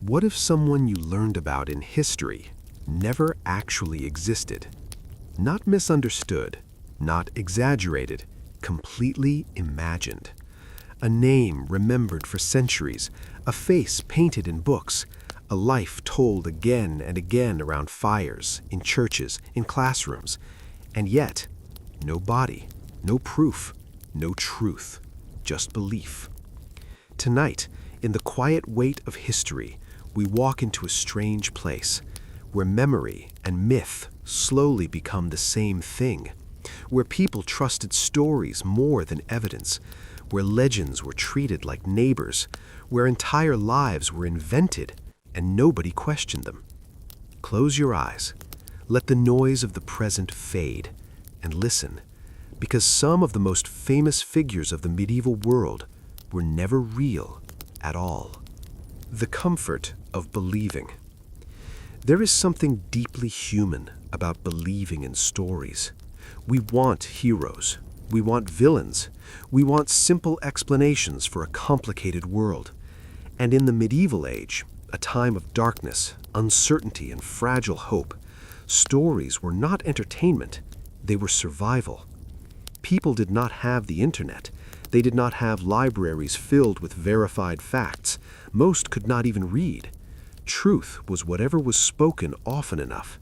What if someone you learned about in history never actually existed? Not misunderstood, not exaggerated, completely imagined. A name remembered for centuries, a face painted in books, a life told again and again around fires, in churches, in classrooms, and yet, no body, no proof, no truth, just belief. Tonight, in the quiet weight of history, we walk into a strange place, where memory and myth slowly become the same thing, where people trusted stories more than evidence, where legends were treated like neighbors, where entire lives were invented and nobody questioned them. Close your eyes, let the noise of the present fade, and listen, because some of the most famous figures of the medieval world were never real at all. The comfort of believing. There is something deeply human about believing in stories. We want heroes. We want villains. We want simple explanations for a complicated world. And in the medieval age, a time of darkness, uncertainty, and fragile hope, stories were not entertainment, they were survival. People did not have the internet. They did not have libraries filled with verified facts. Most could not even read. Truth was whatever was spoken often enough.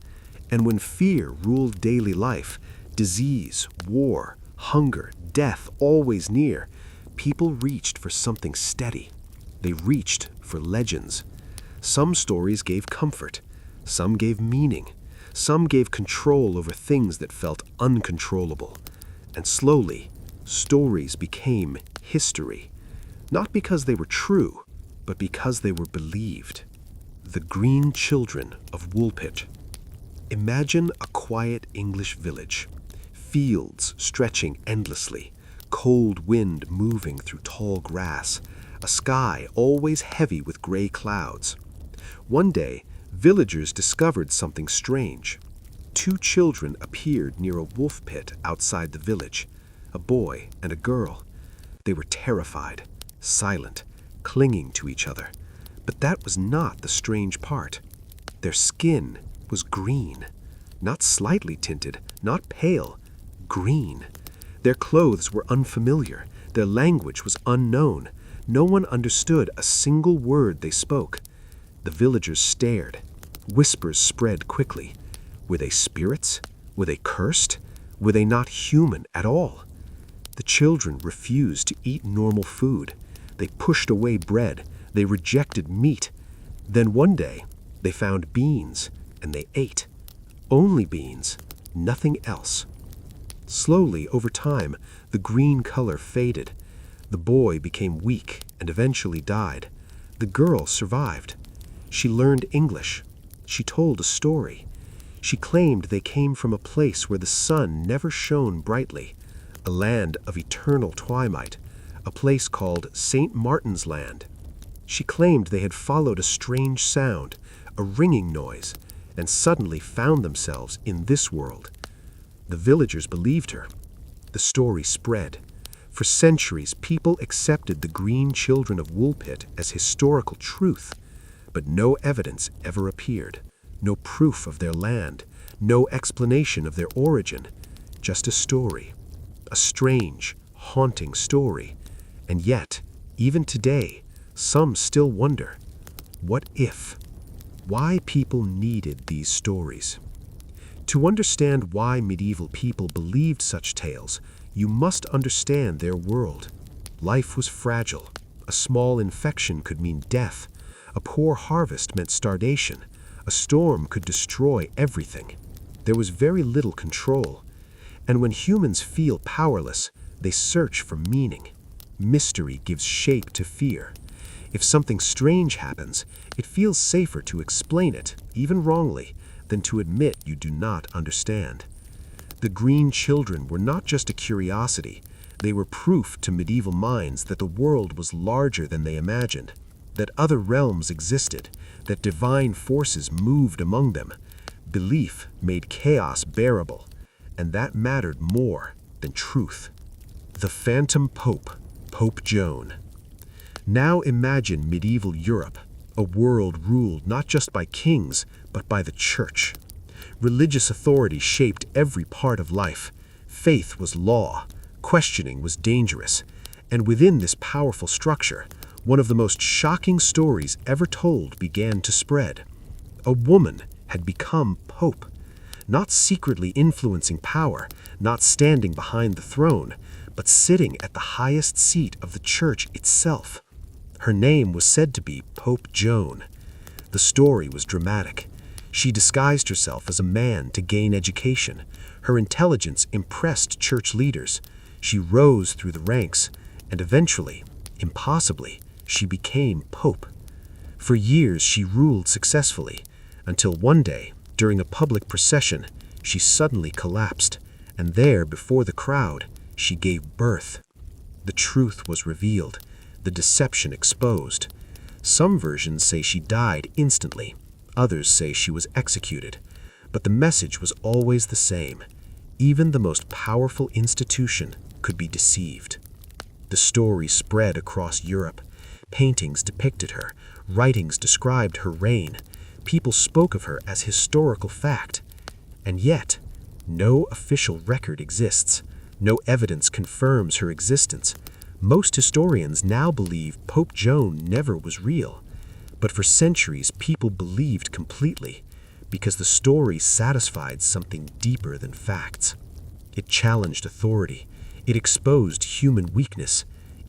And when fear ruled daily life, disease, war, hunger, death always near, people reached for something steady. They reached for legends. Some stories gave comfort. Some gave meaning. Some gave control over things that felt uncontrollable. And slowly, stories became history, not because they were true, but because they were believed. The Green Children of Woolpit. Imagine a quiet English village, fields stretching endlessly, cold wind moving through tall grass, a sky always heavy with gray clouds. One day, villagers discovered something strange. Two children appeared near a wolf pit outside the village, a boy and a girl. They were terrified, silent, clinging to each other. But that was not the strange part. Their skin was green, not slightly tinted, not pale, green. Their clothes were unfamiliar, their language was unknown. No one understood a single word they spoke. The villagers stared. Whispers spread quickly. Were they spirits? Were they cursed? Were they not human at all? The children refused to eat normal food. They pushed away bread. They rejected meat. Then one day, they found beans, and they ate. Only beans, nothing else. Slowly, over time, the green color faded. The boy became weak and eventually died. The girl survived. She learned English. She told a story. She claimed they came from a place where the sun never shone brightly, a land of eternal twilight, a place called St. Martin's Land. She claimed they had followed a strange sound, a ringing noise, and suddenly found themselves in this world. The villagers believed her. The story spread. For centuries, people accepted the Green Children of Woolpit as historical truth, but no evidence ever appeared, no proof of their land, no explanation of their origin, just a story, a strange, haunting story. And yet, even today, some still wonder, what if? Why people needed these stories. To understand why medieval people believed such tales, you must understand their world. Life was fragile. A small infection could mean death. A poor harvest meant starvation. A storm could destroy everything. There was very little control. And when humans feel powerless, they search for meaning. Mystery gives shape to fear. If something strange happens, it feels safer to explain it, even wrongly, than to admit you do not understand. The Green Children were not just a curiosity. They were proof to medieval minds that the world was larger than they imagined, that other realms existed, that divine forces moved among them. Belief made chaos bearable, and that mattered more than truth. The Phantom Pope, Pope Joan. Now imagine medieval Europe, A world ruled not just by kings, but by the church. Religious authority shaped every part of life. Faith was law, questioning was dangerous, and within this powerful structure, one of the most shocking stories ever told began to spread. A woman had become pope, not secretly influencing power, not standing behind the throne, but sitting at the highest seat of the church itself. Her name was said to be Pope Joan. The story was dramatic. She disguised herself as a man to gain education. Her intelligence impressed church leaders. She rose through the ranks, and eventually, impossibly, she became pope. For years she ruled successfully, until one day, during a public procession, she suddenly collapsed, and there, before the crowd, she gave birth. The truth was revealed, the deception exposed. Some versions say she died instantly, others say she was executed, but the message was always the same. Even the most powerful institution could be deceived. The story spread across Europe. Paintings depicted her, writings described her reign. People spoke of her as historical fact. And yet, no official record exists. No evidence confirms her existence. Most historians now believe Pope Joan never was real. But for centuries, people believed completely, because the story satisfied something deeper than facts. It challenged authority. It exposed human weakness.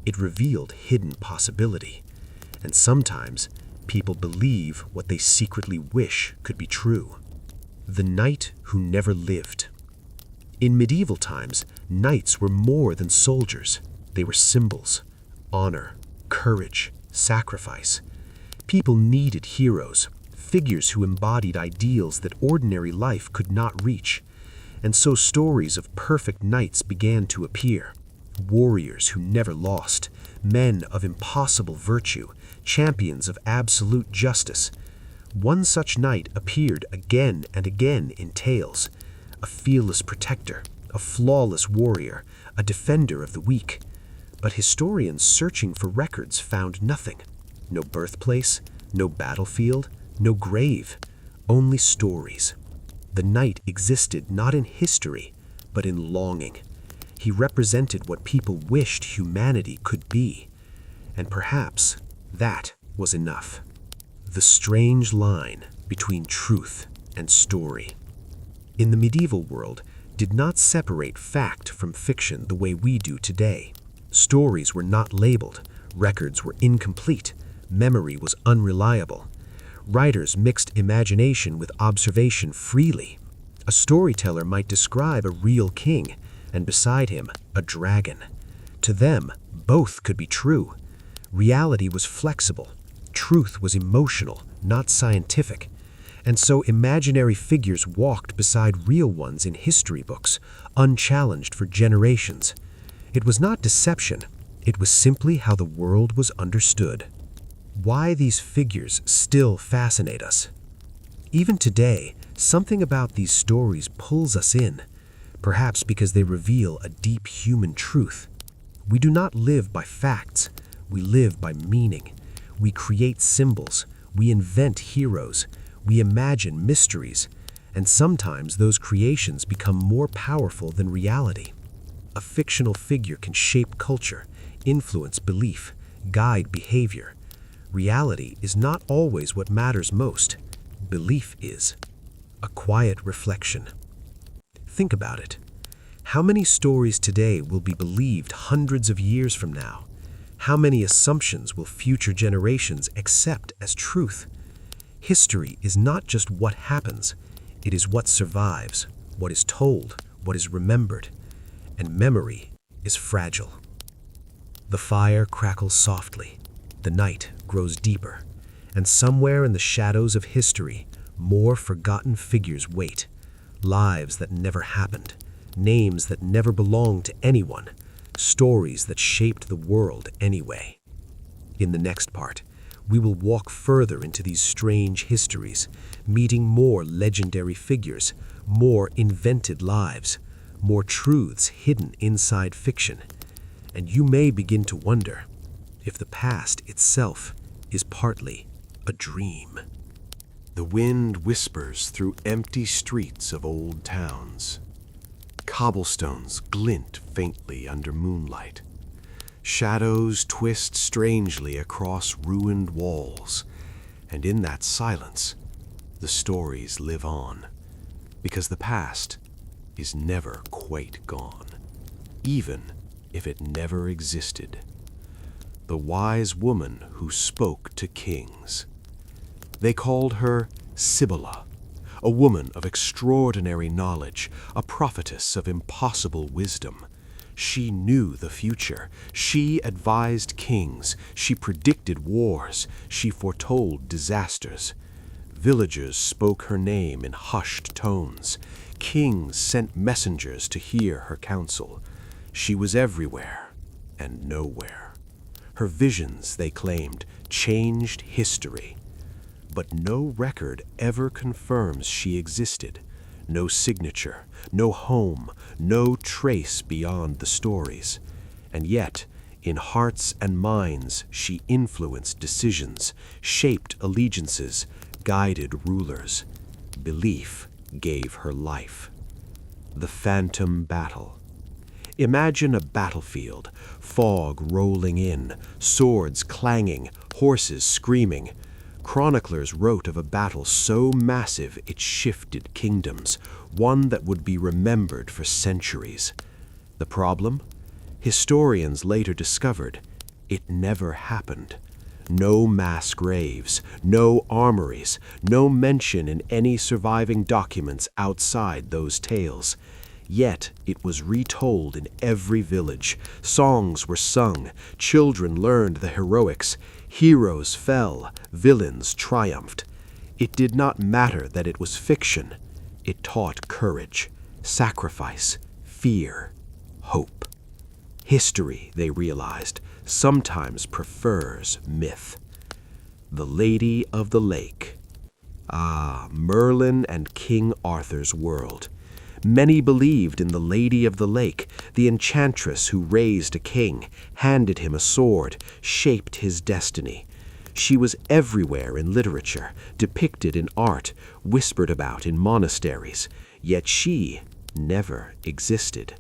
It revealed hidden possibility. And sometimes, people believe what they secretly wish could be true. The knight who never lived. In medieval times, knights were more than soldiers. They were symbols: honor, courage, sacrifice. People needed heroes, figures who embodied ideals that ordinary life could not reach. And so stories of perfect knights began to appear. Warriors who never lost, men of impossible virtue, champions of absolute justice. One such knight appeared again and again in tales: a fearless protector, a flawless warrior, a defender of the weak. But historians searching for records found nothing. No birthplace, no battlefield, no grave, only stories. The knight existed not in history, but in longing. He represented what people wished humanity could be. And perhaps that was enough. The strange line between truth and story. In the medieval world, did not separate fact from fiction the way we do today. Stories were not labeled, records were incomplete, memory was unreliable. Writers mixed imagination with observation freely. A storyteller might describe a real king, and beside him, a dragon. To them, both could be true. Reality was flexible. Truth was emotional, not scientific. And so imaginary figures walked beside real ones in history books, unchallenged for generations. It was not deception, it was simply how the world was understood. Why these figures still fascinate us. Even today, something about these stories pulls us in, perhaps because they reveal a deep human truth. We do not live by facts, we live by meaning. We create symbols, we invent heroes, we imagine mysteries, and sometimes those creations become more powerful than reality. A fictional figure can shape culture, influence belief, guide behavior. Reality is not always what matters most. Belief is. A quiet reflection. Think about it. How many stories today will be believed hundreds of years from now? How many assumptions will future generations accept as truth? History is not just what happens, it is what survives, what is told, what is remembered. And memory is fragile. The fire crackles softly, the night grows deeper, and somewhere in the shadows of history, more forgotten figures wait. Lives that never happened, names that never belonged to anyone, stories that shaped the world anyway. In the next part, we will walk further into these strange histories, meeting more legendary figures, more invented lives, more truths hidden inside fiction. And you may begin to wonder if the past itself is partly a dream. The wind whispers through empty streets of old towns. Cobblestones glint faintly under moonlight. Shadows twist strangely across ruined walls, and in that silence, the stories live on, because the past is never quite gone, even if it never existed. The wise woman who spoke to kings. They called her Sibylla, a woman of extraordinary knowledge, a prophetess of impossible wisdom. She knew the future. She advised kings. She predicted wars. She foretold disasters. Villagers spoke her name in hushed tones. Kings sent messengers to hear her counsel. She was everywhere and nowhere. Her visions, they claimed, changed history. But no record ever confirms she existed. No signature, no home, no trace beyond the stories. And yet, in hearts and minds, she influenced decisions, shaped allegiances, guided rulers. Belief gave her life. The Phantom Battle. Imagine a battlefield, fog rolling in, swords clanging, horses screaming. Chroniclers wrote of a battle so massive it shifted kingdoms, one that would be remembered for centuries. The problem? Historians later discovered it never happened. No mass graves, no armories, no mention in any surviving documents outside those tales. Yet it was retold in every village. Songs were sung, children learned the heroics. Heroes fell, villains triumphed. It did not matter that it was fiction. It taught courage, sacrifice, fear, hope. History, they realized, sometimes prefers myth. The Lady of the Lake. Ah, Merlin and King Arthur's world. Many believed in the Lady of the Lake, the enchantress who raised a king, handed him a sword, shaped his destiny. She was everywhere in literature, depicted in art, whispered about in monasteries, yet she never existed.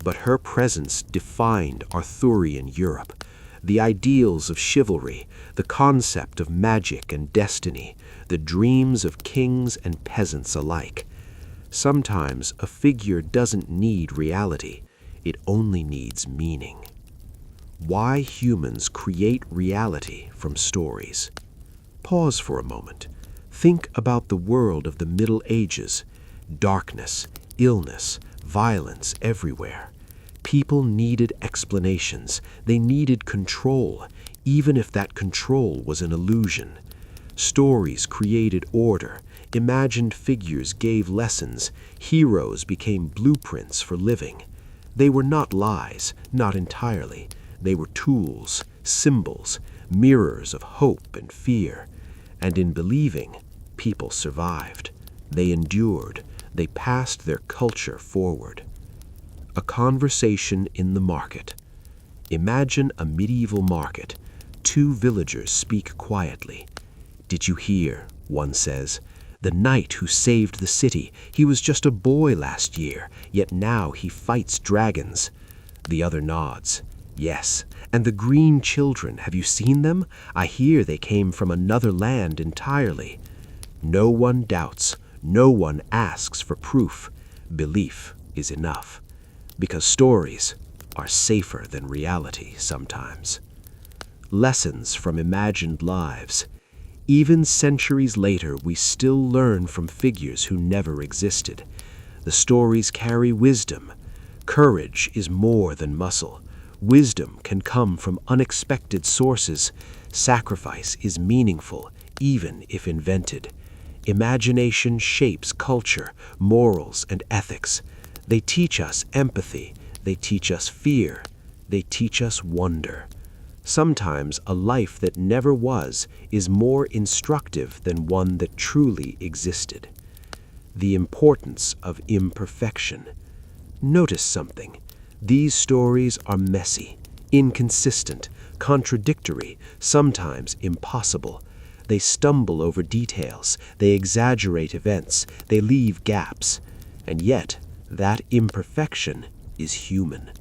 But her presence defined Arthurian Europe. The ideals of chivalry, the concept of magic and destiny, the dreams of kings and peasants alike. Sometimes a figure doesn't need reality, it only needs meaning. Why humans create reality from stories. Pause for a moment. Think about the world of the Middle Ages. Darkness, illness, violence everywhere. People needed explanations. They needed control, even if that control was an illusion. Stories created order. Imagined figures gave lessons. Heroes became blueprints for living. They were not lies, not entirely. They were tools, symbols, mirrors of hope and fear. And in believing, people survived. They endured. They passed their culture forward. A conversation in the market. Imagine a medieval market. Two villagers speak quietly. "Did you hear?" one says. "The knight who saved the city. He was just a boy last year, yet now he fights dragons." The other nods. "Yes, and the green children, have you seen them? I hear they came from another land entirely." No one doubts. No one asks for proof. Belief is enough. Because stories are safer than reality sometimes. Lessons from imagined lives. Even centuries later, we still learn from figures who never existed. The stories carry wisdom. Courage is more than muscle. Wisdom can come from unexpected sources. Sacrifice is meaningful, even if invented. Imagination shapes culture, morals, and ethics. They teach us empathy. They teach us fear. They teach us wonder. Sometimes a life that never was is more instructive than one that truly existed. The importance of imperfection. Notice something. These stories are messy, inconsistent, contradictory, sometimes impossible. They stumble over details, they exaggerate events, they leave gaps. And yet, that imperfection is human.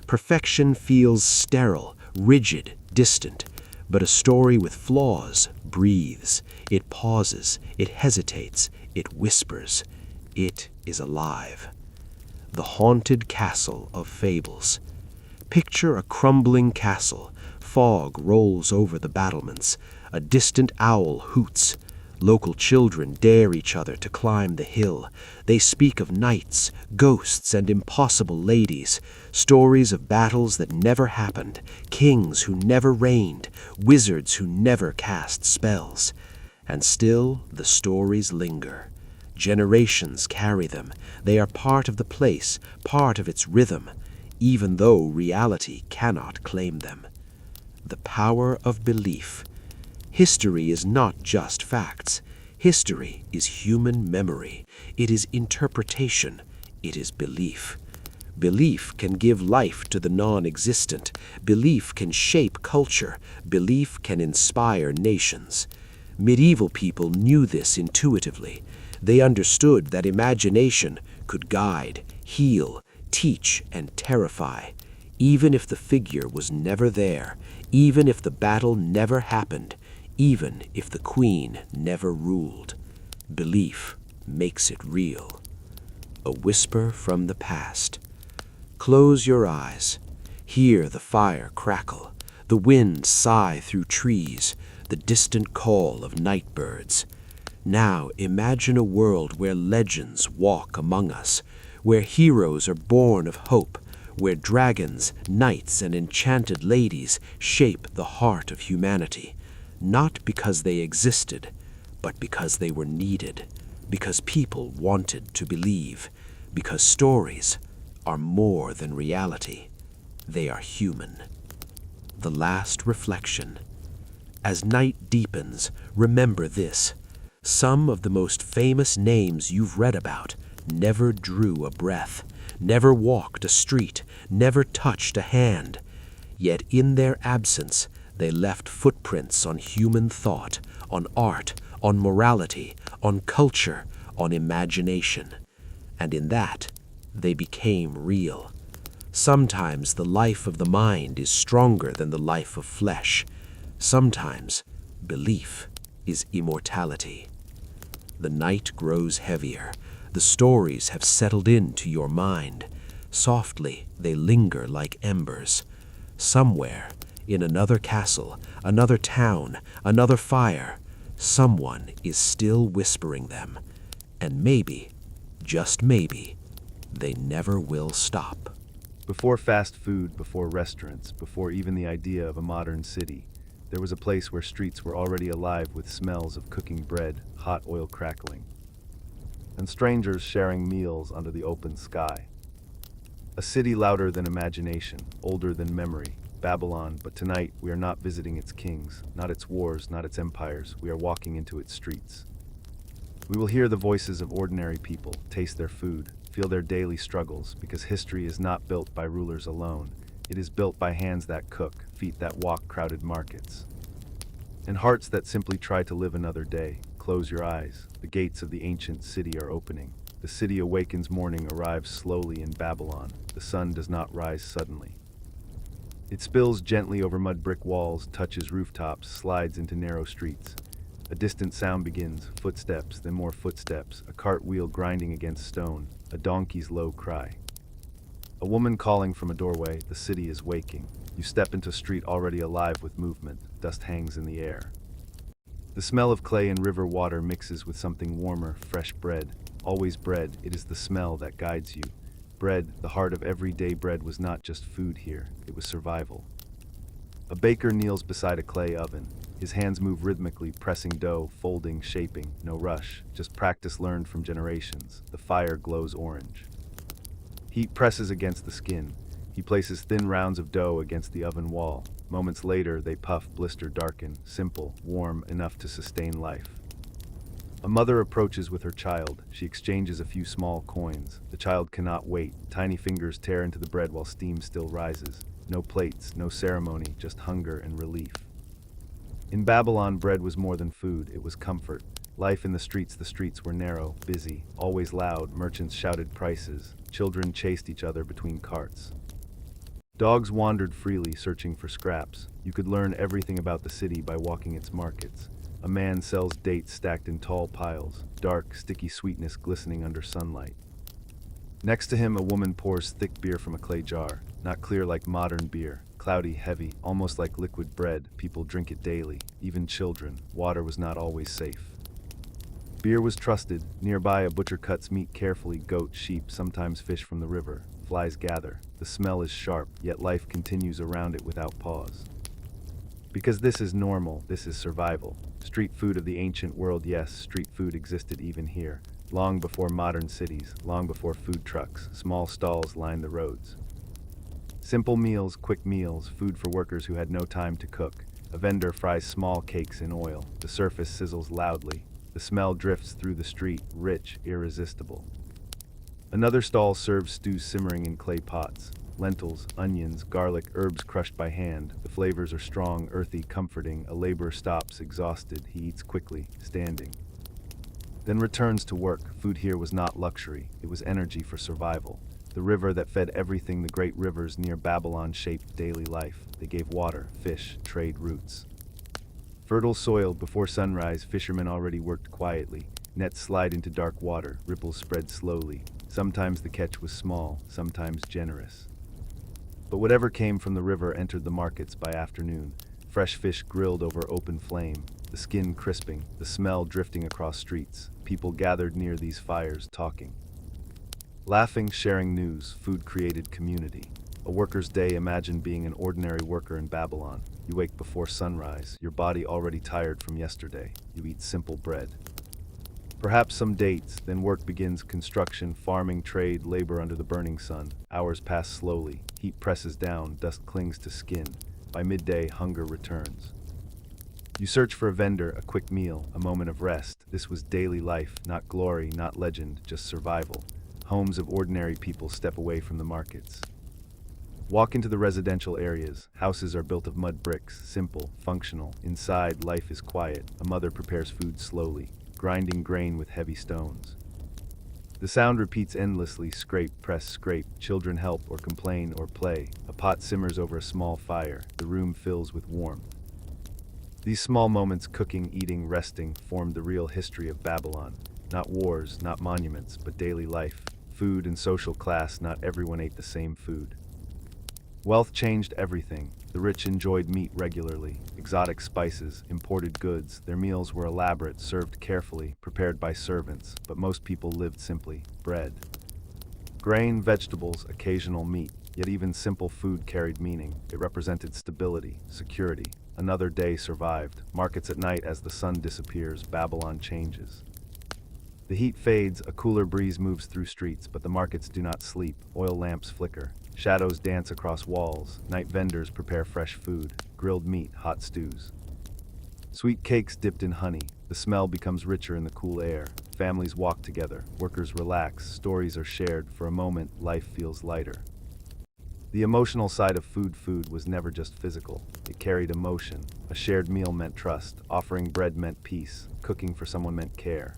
Perfection feels sterile, rigid, distant, but a story with flaws breathes. It pauses, it hesitates, it whispers. It is alive. The haunted castle of fables. Picture a crumbling castle. Fog rolls over the battlements. A distant owl hoots. Local children dare each other to climb the hill. They speak of knights, ghosts, and impossible ladies, stories of battles that never happened, kings who never reigned, wizards who never cast spells. And still the stories linger. Generations carry them. They are part of the place, part of its rhythm, even though reality cannot claim them. The power of belief. History is not just facts. History is human memory. It is interpretation. It is belief. Belief can give life to the non-existent. Belief can shape culture. Belief can inspire nations. Medieval people knew this intuitively. They understood that imagination could guide, heal, teach, and terrify, even if the figure was never there, even if the battle never happened, even if the queen never ruled. Belief makes it real. A whisper from the past. Close your eyes. Hear the fire crackle, the wind sigh through trees, the distant call of night birds. Now imagine a world where legends walk among us, where heroes are born of hope, where dragons, knights, and enchanted ladies shape the heart of humanity, not because they existed, but because they were needed, because people wanted to believe, because stories are more than reality. They are human. The last reflection. As night deepens, remember this. Some of the most famous names you've read about never drew a breath, never walked a street, never touched a hand. Yet in their absence, they left footprints on human thought, on art, on morality, on culture, on imagination. And in that, they became real. Sometimes the life of the mind is stronger than the life of flesh. Sometimes belief is immortality. The night grows heavier. The stories have settled into your mind. Softly, they linger like embers. Somewhere, in another castle, another town, another fire, someone is still whispering them. And maybe, just maybe, they never will stop. Before fast food, before restaurants, before even the idea of a modern city, there was a place where streets were already alive with smells of cooking bread, hot oil crackling, and strangers sharing meals under the open sky. A city louder than imagination, older than memory, Babylon, but tonight we are not visiting its kings, not its wars, not its empires. We are walking into its streets. We will hear the voices of ordinary people, taste their food, feel their daily struggles, because history is not built by rulers alone. It is built by hands that cook, feet that walk crowded markets, and hearts that simply try to live another day. Close your eyes. The gates of the ancient city are opening. The city awakens. Morning arrives slowly in Babylon. The sun does not rise suddenly. It spills gently over mud brick walls, touches rooftops, slides into narrow streets. A distant sound begins, footsteps, then more footsteps, a cartwheel grinding against stone, a donkey's low cry. A woman calling from a doorway. The city is waking. You step into a street already alive with movement. Dust hangs in the air. The smell of clay and river water mixes with something warmer, fresh bread. Always bread, it is the smell that guides you. Bread, the heart of everyday bread, was not just food here, it was survival. A baker kneels beside a clay oven. His hands move rhythmically, pressing dough, folding, shaping. No rush, just practice learned from generations. The fire glows orange. Heat presses against the skin. He places thin rounds of dough against the oven wall. Moments later, they puff, blister, darken, simple, warm, enough to sustain life. A mother approaches with her child. She exchanges a few small coins. The child cannot wait. Tiny fingers tear into the bread while steam still rises. No plates, no ceremony, just hunger and relief. In Babylon, bread was more than food, it was comfort. Life in the streets were narrow, busy, always loud, merchants shouted prices, children chased each other between carts. Dogs wandered freely, searching for scraps. You could learn everything about the city by walking its markets. A man sells dates stacked in tall piles, dark, sticky sweetness glistening under sunlight. Next to him, a woman pours thick beer from a clay jar, not clear like modern beer, cloudy, heavy, almost like liquid bread. People drink it daily, even children. Water was not always safe. Beer was trusted. Nearby, a butcher cuts meat carefully, goat, sheep, sometimes fish from the river. Flies gather. The smell is sharp, yet life continues around it without pause. Because this is normal, this is survival. Street food of the ancient world, yes, street food existed even here. Long before modern cities, long before food trucks, small stalls lined the roads. Simple meals, quick meals, food for workers who had no time to cook. A vendor fries small cakes in oil. The surface sizzles loudly. The smell drifts through the street, rich, irresistible. Another stall serves stews simmering in clay pots. Lentils, onions, garlic, herbs crushed by hand. The flavors are strong, earthy, comforting. A laborer stops, exhausted. He eats quickly, standing. Then returns to work. Food here was not luxury. It was energy for survival. The river that fed everything, the great rivers near Babylon shaped daily life. They gave water, fish, trade routes. Fertile soil, before sunrise, fishermen already worked quietly. Nets slide into dark water, ripples spread slowly. Sometimes the catch was small, sometimes generous. But whatever came from the river entered the markets by afternoon. Fresh fish grilled over open flame, the skin crisping, the smell drifting across streets. People gathered near these fires, talking. Laughing, sharing news, food created community. A worker's day, imagine being an ordinary worker in Babylon. You wake before sunrise, your body already tired from yesterday. You eat simple bread. Perhaps some dates, then work begins: construction, farming, trade, labor under the burning sun. Hours pass slowly, heat presses down, dust clings to skin. By midday, hunger returns. You search for a vendor, a quick meal, a moment of rest. This was daily life, not glory, not legend, just survival. Homes of ordinary people step away from the markets. Walk into the residential areas. Houses are built of mud bricks, simple, functional. Inside, life is quiet. A mother prepares food slowly, grinding grain with heavy stones. The sound repeats endlessly: scrape, press, scrape. Children help or complain or play. A pot simmers over a small fire. The room fills with warmth. These small moments, cooking, eating, resting, formed the real history of Babylon. Not wars, not monuments, but daily life. Food and social class, not everyone ate the same food. Wealth changed everything. The rich enjoyed meat regularly, exotic spices, imported goods. Their meals were elaborate, served carefully, prepared by servants, but most people lived simply. Bread. Grain, vegetables, occasional meat. Yet even simple food carried meaning. It represented stability, security. Another day survived. Markets at night. As the sun disappears, Babylon changes. The heat fades, a cooler breeze moves through streets, but the markets do not sleep. Oil lamps flicker. Shadows dance across walls. Night vendors prepare fresh food. Grilled meat, hot stews. Sweet cakes dipped in honey. The smell becomes richer in the cool air. Families walk together. Workers relax. Stories are shared. For a moment, life feels lighter. The emotional side of food was never just physical. It carried emotion. A shared meal meant trust. Offering bread meant peace. Cooking for someone meant care.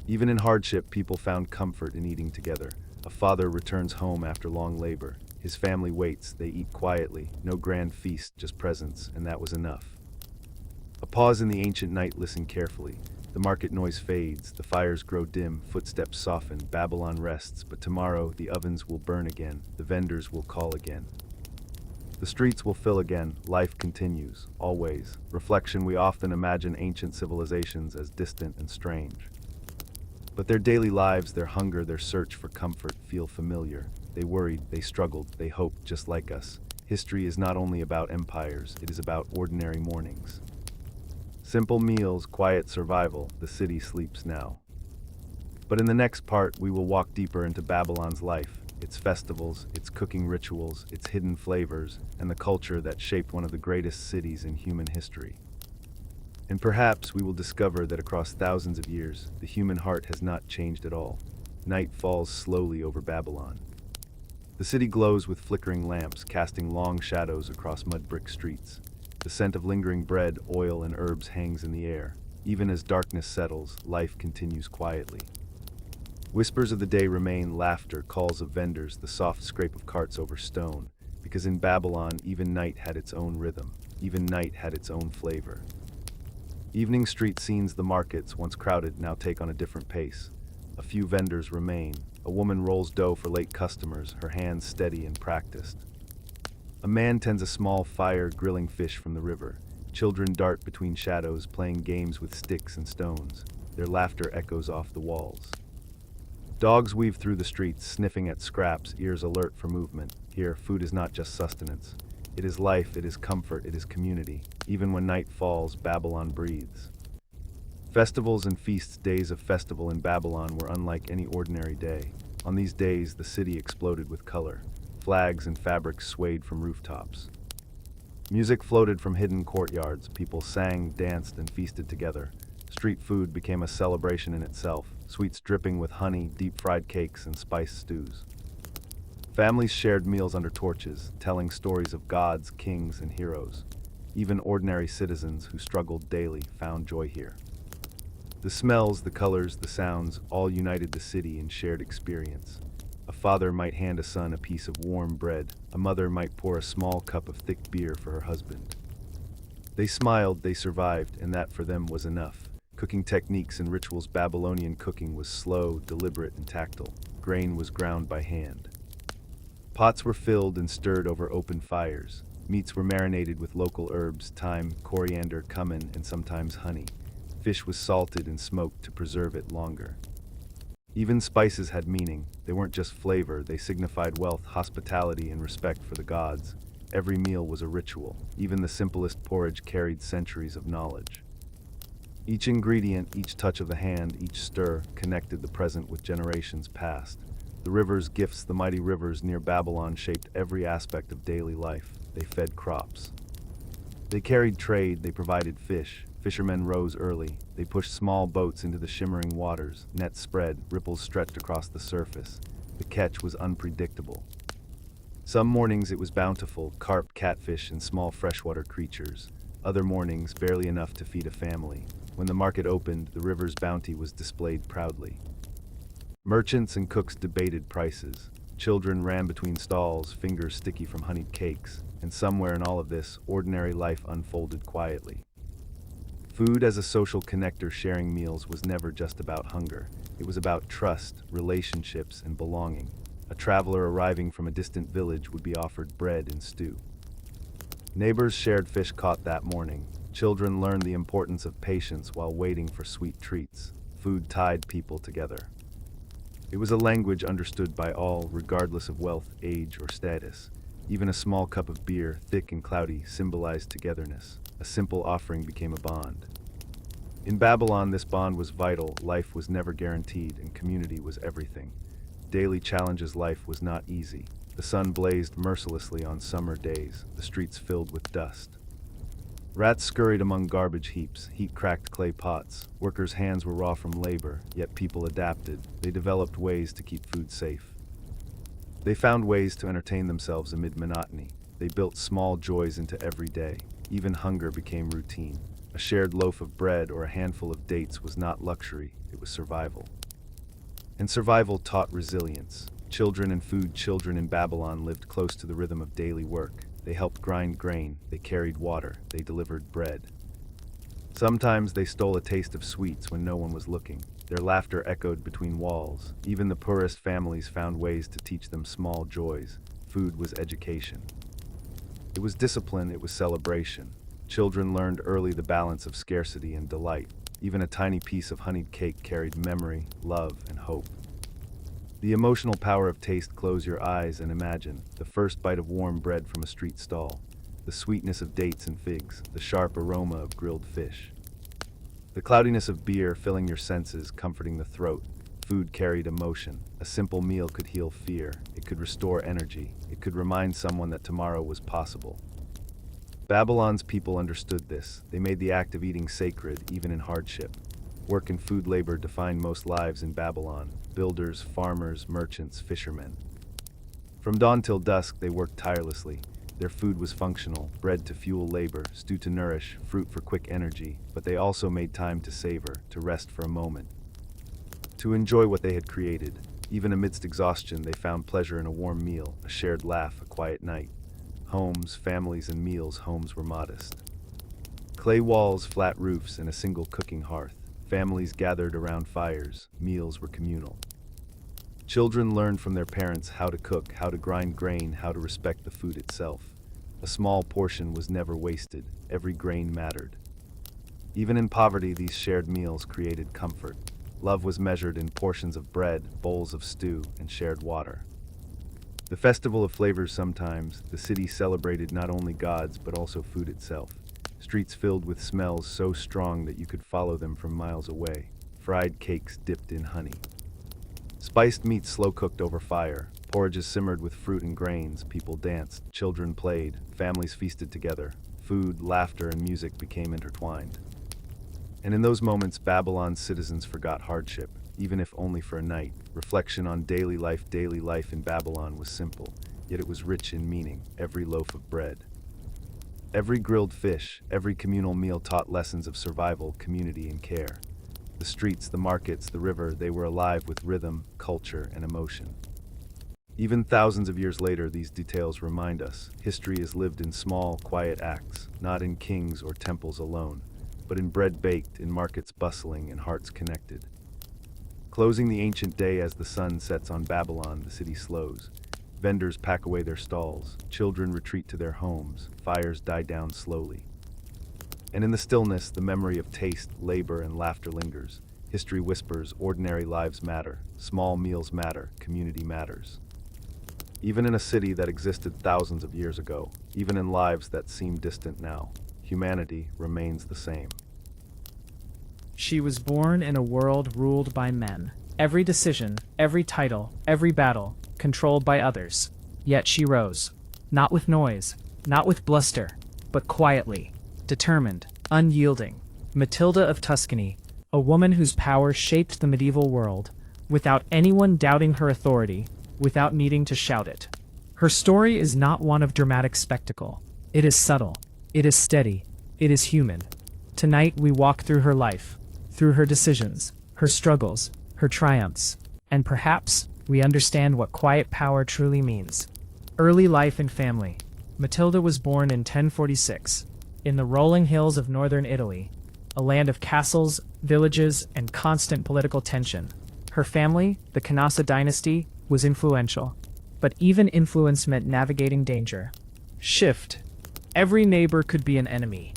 Even in hardship, people found comfort in eating together. A father returns home after long labor. His family waits. They eat quietly. No grand feast, just presence, and that was enough. A pause in the ancient night. Listen carefully. The market noise fades. The fires grow dim. Footsteps soften. Babylon rests. But tomorrow, the ovens will burn again. The vendors will call again. The streets will fill again. Life continues. Always. Reflection. We often imagine ancient civilizations as distant and strange. But their daily lives, their hunger, their search for comfort feel familiar. They worried, they struggled, they hoped, just like us. History is not only about empires, it is about ordinary mornings. Simple meals, quiet survival. The city sleeps now. But in the next part, we will walk deeper into Babylon's life, its festivals, its cooking rituals, its hidden flavors, and the culture that shaped one of the greatest cities in human history. And perhaps we will discover that across thousands of years, the human heart has not changed at all. Night falls slowly over Babylon. The city glows with flickering lamps, casting long shadows across mud brick streets. The scent of lingering bread, oil, and herbs hangs in the air. Even as darkness settles, life continues quietly. Whispers of the day remain, laughter, calls of vendors, the soft scrape of carts over stone, because in Babylon even night had its own rhythm, even night had its own flavor. Evening street scenes, the markets, once crowded, now take on a different pace. A few vendors remain. A woman rolls dough for late customers, her hands steady and practiced. A man tends a small fire, grilling fish from the river. Children dart between shadows, playing games with sticks and stones. Their laughter echoes off the walls. Dogs weave through the streets, sniffing at scraps, ears alert for movement. Here, food is not just sustenance. It is life, it is comfort, it is community. Even when night falls, Babylon breathes. Festivals and feasts, days of festival in Babylon were unlike any ordinary day. On these days, the city exploded with color. Flags and fabrics swayed from rooftops. Music floated from hidden courtyards. People sang, danced, and feasted together. Street food became a celebration in itself, sweets dripping with honey, deep-fried cakes, and spiced stews. Families shared meals under torches, telling stories of gods, kings, and heroes. Even ordinary citizens who struggled daily found joy here. The smells, the colors, the sounds, all united the city in shared experience. A father might hand a son a piece of warm bread. A mother might pour a small cup of thick beer for her husband. They smiled, they survived, and that for them was enough. Cooking techniques and rituals. Babylonian cooking was slow, deliberate, and tactile. Grain was ground by hand. Pots were filled and stirred over open fires. Meats were marinated with local herbs, thyme, coriander, cumin, and sometimes honey. Fish was salted and smoked to preserve it longer. Even spices had meaning. They weren't just flavor, they signified wealth, hospitality, and respect for the gods. Every meal was a ritual. Even the simplest porridge carried centuries of knowledge. Each ingredient, each touch of the hand, each stir, connected the present with generations past. The rivers' gifts, the mighty rivers near Babylon, shaped every aspect of daily life. They fed crops. They carried trade, they provided fish. Fishermen rose early. They pushed small boats into the shimmering waters. Nets spread, ripples stretched across the surface. The catch was unpredictable. Some mornings it was bountiful, carp, catfish, and small freshwater creatures. Other mornings, barely enough to feed a family. When the market opened, the river's bounty was displayed proudly. Merchants and cooks debated prices. Children ran between stalls, fingers sticky from honeyed cakes. And somewhere in all of this, ordinary life unfolded quietly. Food as a social connector, sharing meals, was never just about hunger. It was about trust, relationships, and belonging. A traveler arriving from a distant village would be offered bread and stew. Neighbors shared fish caught that morning. Children learned the importance of patience while waiting for sweet treats. Food tied people together. It was a language understood by all, regardless of wealth, age, or status. Even a small cup of beer, thick and cloudy, symbolized togetherness. A simple offering became a bond. In Babylon, this bond was vital. Life was never guaranteed, and community was everything. Daily challenges. Life was not easy. The sun blazed mercilessly on summer days, the streets filled with dust. Rats scurried among garbage heaps, heat cracked clay pots. Workers' hands were raw from labor, yet people adapted. They developed ways to keep food safe. They found ways to entertain themselves amid monotony. They built small joys into every day. Even hunger became routine. A shared loaf of bread or a handful of dates was not luxury, it was survival. And survival taught resilience. Children and food. Children in Babylon lived close to the rhythm of daily work. They helped grind grain, they carried water, they delivered bread. Sometimes they stole a taste of sweets when no one was looking. Their laughter echoed between walls. Even the poorest families found ways to teach them small joys. Food was education. It was discipline, it was celebration. Children learned early the balance of scarcity and delight. Even a tiny piece of honeyed cake carried memory, love, and hope. The emotional power of taste. Close your eyes and imagine the first bite of warm bread from a street stall, the sweetness of dates and figs, the sharp aroma of grilled fish, the cloudiness of beer filling your senses, comforting the throat. Food carried emotion. A simple meal could heal fear. It could restore energy. It could remind someone that tomorrow was possible. Babylon's people understood this. They made the act of eating sacred, even in hardship. Work and food labor defined most lives in Babylon. Builders, farmers, merchants, fishermen. From dawn till dusk, they worked tirelessly. Their food was functional: bread to fuel labor, stew to nourish, fruit for quick energy, but they also made time to savor, to rest for a moment, to enjoy what they had created. Even amidst exhaustion, they found pleasure in a warm meal, a shared laugh, a quiet night. Homes, families, and meals. Homes were modest. Clay walls, flat roofs, and a single cooking hearth. Families gathered around fires. Meals were communal. Children learned from their parents how to cook, how to grind grain, how to respect the food itself. A small portion was never wasted. Every grain mattered. Even in poverty, these shared meals created comfort. Love was measured in portions of bread, bowls of stew, and shared water. The festival of flavors. Sometimes, the city celebrated not only gods but also food itself. Streets filled with smells so strong that you could follow them from miles away. Fried cakes dipped in honey. Spiced meats slow-cooked over fire. Porridges simmered with fruit and grains. People danced, children played, families feasted together. Food, laughter, and music became intertwined. And in those moments, Babylon's citizens forgot hardship, even if only for a night. Reflection on daily life. Daily life in Babylon was simple, yet it was rich in meaning. Every loaf of bread, every grilled fish, every communal meal taught lessons of survival, community, and care. The streets, the markets, the river, they were alive with rhythm, culture, and emotion. Even thousands of years later, these details remind us history is lived in small, quiet acts, not in kings or temples alone, but in bread baked, in markets bustling, and hearts connected. Closing the ancient day as the sun sets on Babylon, the city slows. Vendors pack away their stalls, children retreat to their homes, fires die down slowly. And in the stillness, the memory of taste, labor, and laughter lingers. History whispers, ordinary lives matter, small meals matter, community matters. Even in a city that existed thousands of years ago, even in lives that seem distant now, humanity remains the same. She was born in a world ruled by men. Every decision, every title, every battle, controlled by others. Yet she rose. Not with noise, not with bluster, but quietly. Determined, unyielding. Matilda of Tuscany, a woman whose power shaped the medieval world, without anyone doubting her authority, without needing to shout it. Her story is not one of dramatic spectacle. It is subtle. It is steady. It is human. Tonight we walk through her life, through her decisions, her struggles, her triumphs, and perhaps we understand what quiet power truly means. Early life and family. Matilda was born in 1046. In the rolling hills of northern Italy, a land of castles, villages, and constant political tension. Her family, the Canossa dynasty, was influential, but even influence meant navigating danger. Shift. Every neighbor could be an enemy.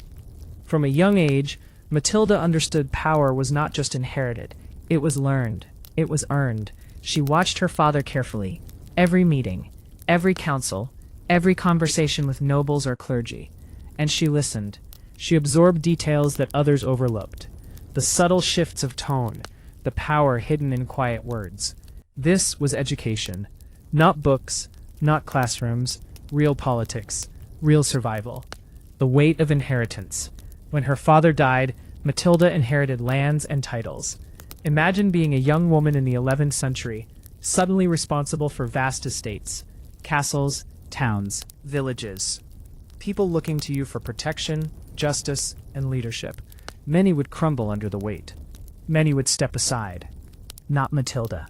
From a young age, Matilda understood power was not just inherited, it was learned, it was earned. She watched her father carefully. Every meeting, every council, every conversation with nobles or clergy. And she listened. She absorbed details that others overlooked. The subtle shifts of tone, the power hidden in quiet words. This was education. Not books, not classrooms, real politics, real survival. The weight of inheritance. When her father died, Matilda inherited lands and titles. Imagine being a young woman in the 11th century, suddenly responsible for vast estates, castles, towns, villages. People looking to you for protection, justice, and leadership. Many would crumble under the weight. Many would step aside. Not Matilda.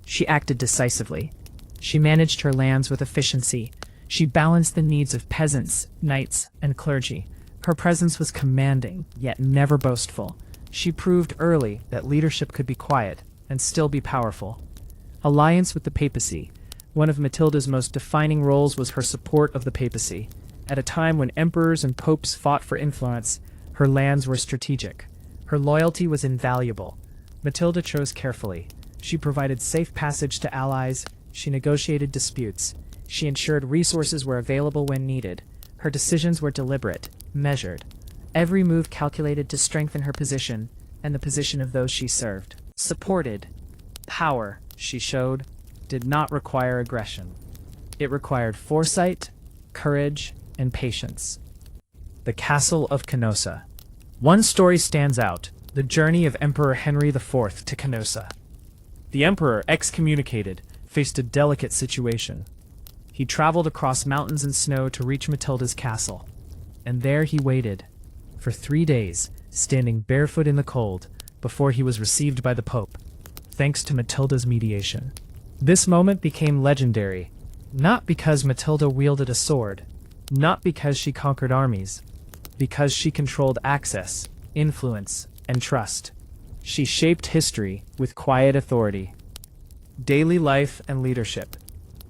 She acted decisively. She managed her lands with efficiency. She balanced the needs of peasants, knights, and clergy. Her presence was commanding, yet never boastful. She proved early that leadership could be quiet and still be powerful. Alliance with the papacy. One of Matilda's most defining roles was her support of the papacy. At a time when emperors and popes fought for influence, her lands were strategic. Her loyalty was invaluable. Matilda chose carefully. She provided safe passage to allies. She negotiated disputes. She ensured resources were available when needed. Her decisions were deliberate, measured. Every move calculated to strengthen her position and the position of those she served. Supported. Power, she showed, did not require aggression. It required foresight, courage, and patience. The Castle of Canossa. One story stands out, the journey of Emperor Henry IV to Canossa. The emperor, excommunicated, faced a delicate situation. He traveled across mountains and snow to reach Matilda's castle. And there he waited, for 3 days, standing barefoot in the cold, before he was received by the Pope, thanks to Matilda's mediation. This moment became legendary, not because Matilda wielded a sword, not because she conquered armies, because she controlled access, influence, and trust. She shaped history with quiet authority. Daily life and leadership.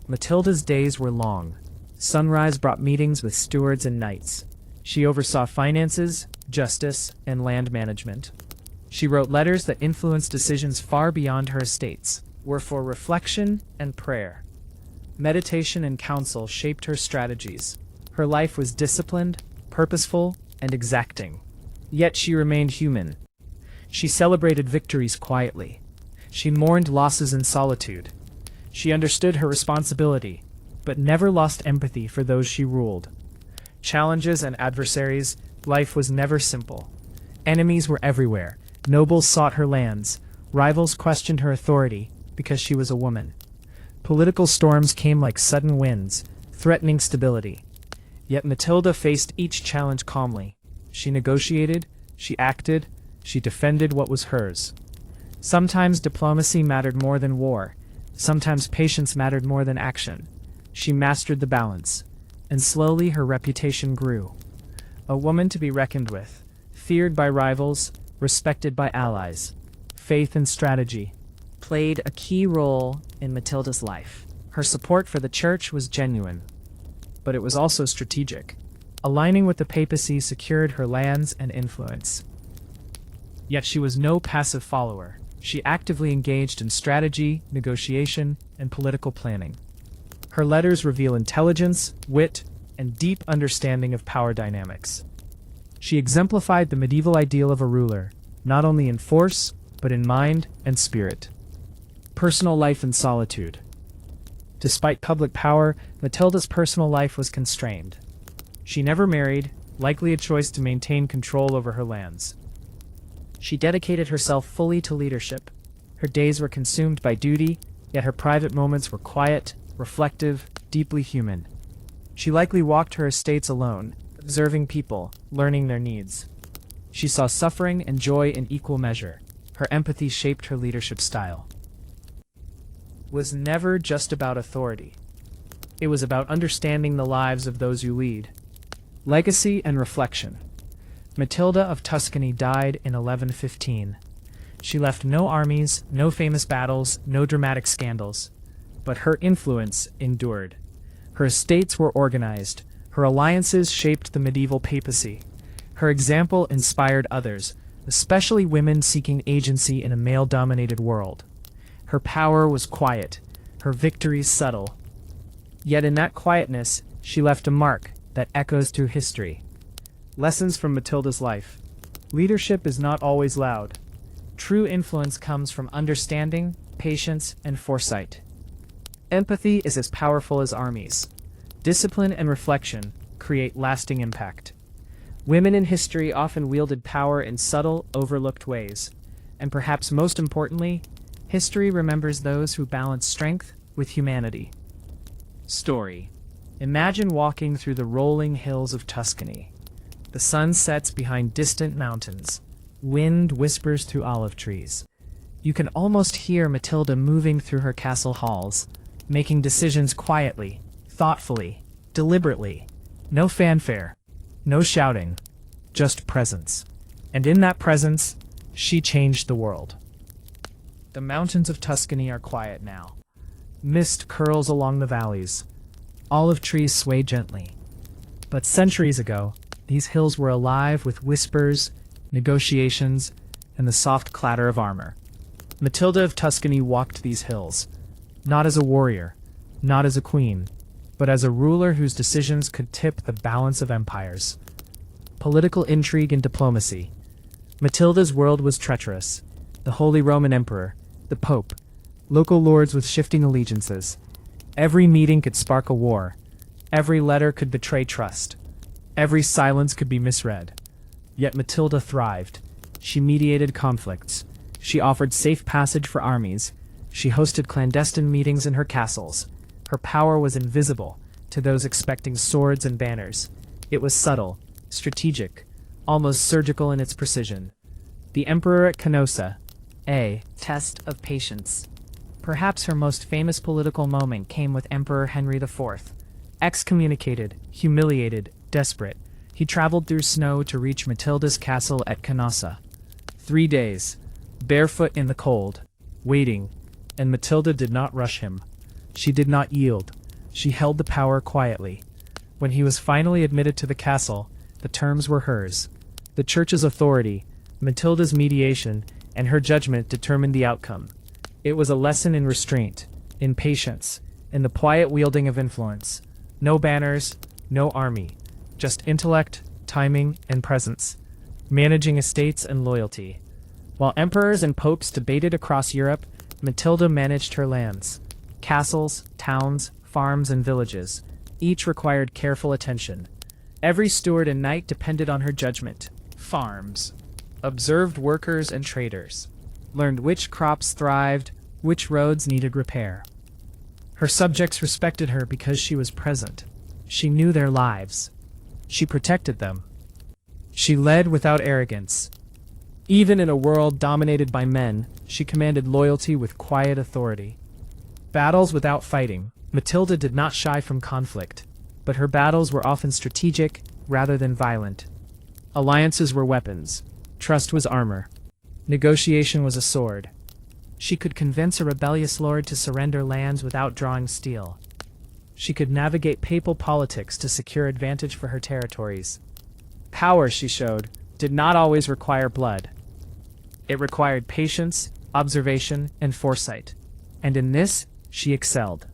Matilda's days were long. Sunrise brought meetings with stewards and knights. She oversaw finances, justice, and land management. She wrote letters that influenced decisions far beyond her estates, were for reflection and prayer. Meditation and counsel shaped her strategies. Her life was disciplined, purposeful, and exacting. Yet she remained human. She celebrated victories quietly. She mourned losses in solitude. She understood her responsibility, but never lost empathy for those she ruled. Challenges and adversaries, life was never simple. Enemies were everywhere. Nobles sought her lands. Rivals questioned her authority because she was a woman. Political storms came like sudden winds, threatening stability. Yet Matilda faced each challenge calmly. She negotiated, she acted, she defended what was hers. Sometimes diplomacy mattered more than war. Sometimes patience mattered more than action. She mastered the balance, and slowly her reputation grew. A woman to be reckoned with, feared by rivals, respected by allies. Faith and strategy played a key role in Matilda's life. Her support for the church was genuine, but it was also strategic. Aligning with the papacy secured her lands and influence. Yet she was no passive follower. She actively engaged in strategy, negotiation, and political planning. Her letters reveal intelligence, wit, and deep understanding of power dynamics. She exemplified the medieval ideal of a ruler, not only in force, but in mind and spirit. Personal life and solitude. Despite public power, Matilda's personal life was constrained. She never married, likely a choice to maintain control over her lands. She dedicated herself fully to leadership. Her days were consumed by duty, yet her private moments were quiet, reflective, deeply human. She likely walked her estates alone, observing people, learning their needs. She saw suffering and joy in equal measure. Her empathy shaped her leadership style. Was never just about authority. It was about understanding the lives of those you lead. Legacy and reflection. Matilda of Tuscany died in 1115. She left no armies, no famous battles, no dramatic scandals. But her influence endured. Her estates were organized. Her alliances shaped the medieval papacy. Her example inspired others, especially women seeking agency in a male-dominated world. Her power was quiet, her victories subtle. Yet in that quietness, she left a mark that echoes through history. Lessons from Matilda's life. Leadership is not always loud. True influence comes from understanding, patience, and foresight. Empathy is as powerful as armies. Discipline and reflection create lasting impact. Women in history often wielded power in subtle, overlooked ways. And perhaps most importantly, history remembers those who balance strength with humanity. Story. Imagine walking through the rolling hills of Tuscany. The sun sets behind distant mountains. Wind whispers through olive trees. You can almost hear Matilda moving through her castle halls, making decisions quietly, thoughtfully, deliberately. No fanfare, no shouting, just presence. And in that presence, she changed the world. The mountains of Tuscany are quiet now. Mist curls along the valleys. Olive trees sway gently. But centuries ago, these hills were alive with whispers, negotiations, and the soft clatter of armor. Matilda of Tuscany walked these hills, not as a warrior, not as a queen, but as a ruler whose decisions could tip the balance of empires. Political intrigue and diplomacy. Matilda's world was treacherous. The Holy Roman Emperor, the Pope, local lords with shifting allegiances. Every meeting could spark a war. Every letter could betray trust. Every silence could be misread. Yet Matilda thrived. She mediated conflicts. She offered safe passage for armies. She hosted clandestine meetings in her castles. Her power was invisible to those expecting swords and banners. It was subtle, strategic, almost surgical in its precision. The Emperor at Canossa, a test of patience. Perhaps her most famous political moment came with Emperor Henry IV. Excommunicated, humiliated, desperate, he traveled through snow to reach Matilda's castle at Canossa. 3 days, barefoot in the cold, waiting, and Matilda did not rush him. She did not yield. She held the power quietly. When he was finally admitted to the castle, the terms were hers. The church's authority, Matilda's mediation, and her judgment determined the outcome. It was a lesson in restraint, in patience, in the quiet wielding of influence. No banners, no army, just intellect, timing, and presence, managing estates and loyalty. While emperors and popes debated across Europe, Matilda managed her lands. Castles, towns, farms, and villages, each required careful attention. Every steward and knight depended on her judgment. Farms observed workers and traders, learned which crops thrived, which roads needed repair. Her subjects respected her because she was present. She knew their lives. She protected them. She led without arrogance. Even in a world dominated by men, she commanded loyalty with quiet authority. Battles without fighting. Matilda did not shy from conflict, but her battles were often strategic rather than violent. Alliances were weapons. Trust was armor. Negotiation was a sword. She could convince a rebellious lord to surrender lands without drawing steel. She could navigate papal politics to secure advantage for her territories. Power, she showed, did not always require blood. It required patience, observation, and foresight. And in this, she excelled.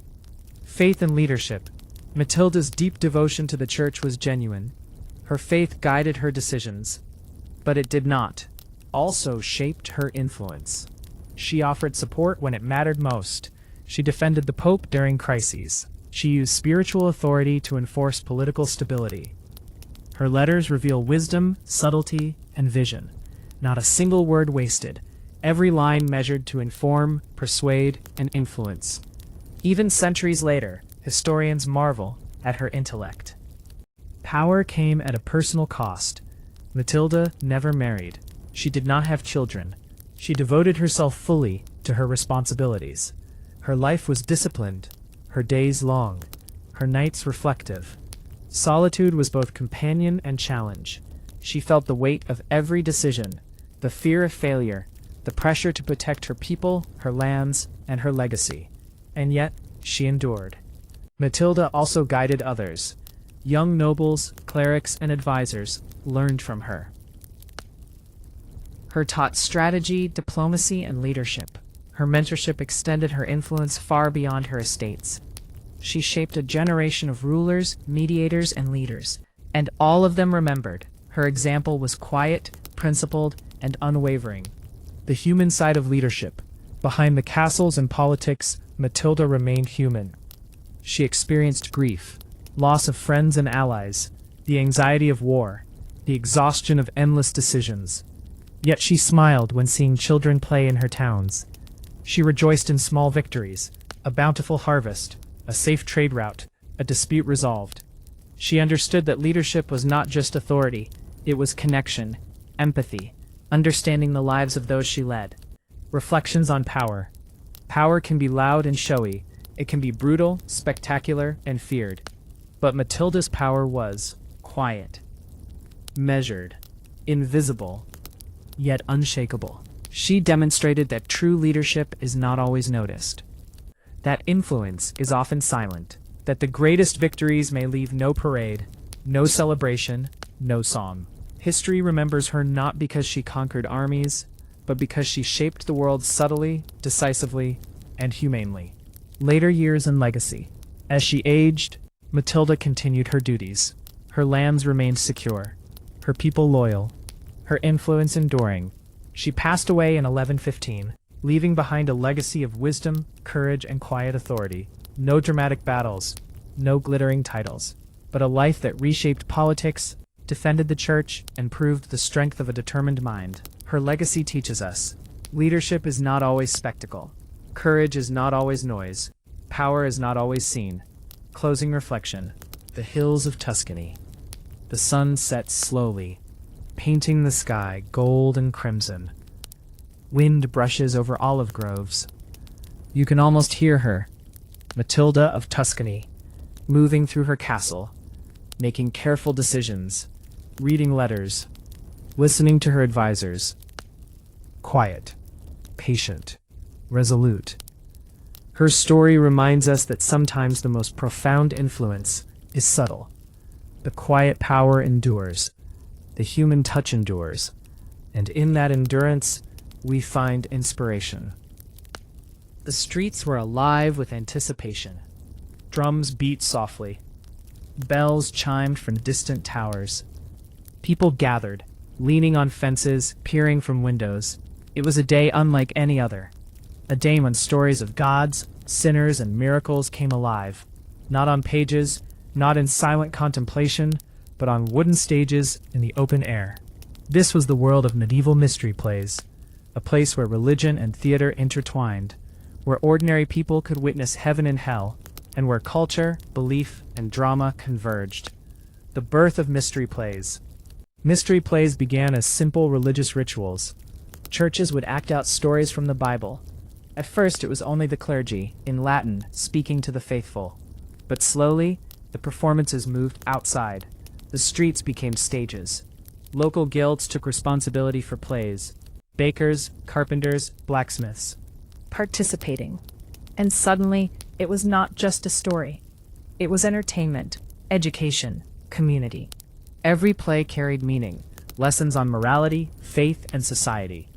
Faith and leadership. Matilda's deep devotion to the church was genuine. Her faith guided her decisions. But it did not. Also shaped her influence. She offered support when it mattered most. She defended the Pope during crises. She used spiritual authority to enforce political stability. Her letters reveal wisdom, subtlety, and vision. Not a single word wasted. Every line measured to inform, persuade, and influence. Even centuries later, historians marvel at her intellect. Power came at a personal cost. Matilda never married. She did not have children. She devoted herself fully to her responsibilities. Her life was disciplined, her days long, her nights reflective. Solitude was both companion and challenge. She felt the weight of every decision, the fear of failure, the pressure to protect her people, her lands, and her legacy. And yet, she endured. Matilda also guided others. Young nobles, clerics, and advisors learned from her. Her taught strategy, diplomacy, and leadership. Her mentorship extended her influence far beyond her estates. She shaped a generation of rulers, mediators, and leaders, and all of them remembered. Her example was quiet, principled, and unwavering. The human side of leadership. Behind the castles and politics, Matilda remained human. She experienced grief, loss of friends and allies, the anxiety of war, the exhaustion of endless decisions. Yet she smiled when seeing children play in her towns. She rejoiced in small victories, a bountiful harvest, a safe trade route, a dispute resolved. She understood that leadership was not just authority, it was connection, empathy, understanding the lives of those she led. Reflections on power. Power can be loud and showy. It can be brutal, spectacular, and feared. But Matilda's power was quiet, measured, invisible, yet unshakable. She demonstrated that true leadership is not always noticed, that influence is often silent, that the greatest victories may leave no parade, no celebration, no song. History remembers her not because she conquered armies, but because she shaped the world subtly, decisively, and humanely. Later years and legacy. As she aged, Matilda continued her duties. Her lands remained secure, her people loyal, her influence enduring. She passed away in 1115, leaving behind a legacy of wisdom, courage, and quiet authority. No dramatic battles, no glittering titles, but a life that reshaped politics, defended the church, and proved the strength of a determined mind. Her legacy teaches us, leadership is not always spectacle. Courage is not always noise. Power is not always seen. Closing reflection. The hills of Tuscany. The sun sets slowly, painting the sky gold and crimson. Wind brushes over olive groves. You can almost hear her, Matilda of Tuscany, moving through her castle, making careful decisions, reading letters, listening to her advisors. Quiet, patient, resolute. Her story reminds us that sometimes the most profound influence is subtle. The quiet power endures. The human touch endures. And in that endurance, we find inspiration. The streets were alive with anticipation. Drums beat softly. Bells chimed from distant towers. People gathered, leaning on fences, peering from windows. It was a day unlike any other. A day when stories of gods, sinners, and miracles came alive. Not on pages, not in silent contemplation, but on wooden stages in the open air. This was the world of medieval mystery plays, a place where religion and theater intertwined, where ordinary people could witness heaven and hell, and where culture, belief, and drama converged. The birth of mystery plays. Mystery plays began as simple religious rituals. Churches would act out stories from the Bible. At first, it was only the clergy, in Latin, speaking to the faithful. But slowly, the performances moved outside. The streets became stages. Local guilds took responsibility for plays. Bakers, carpenters, blacksmiths. Participating. And suddenly, it was not just a story. It was entertainment, education, community. Every play carried meaning, lessons on morality, faith, and society.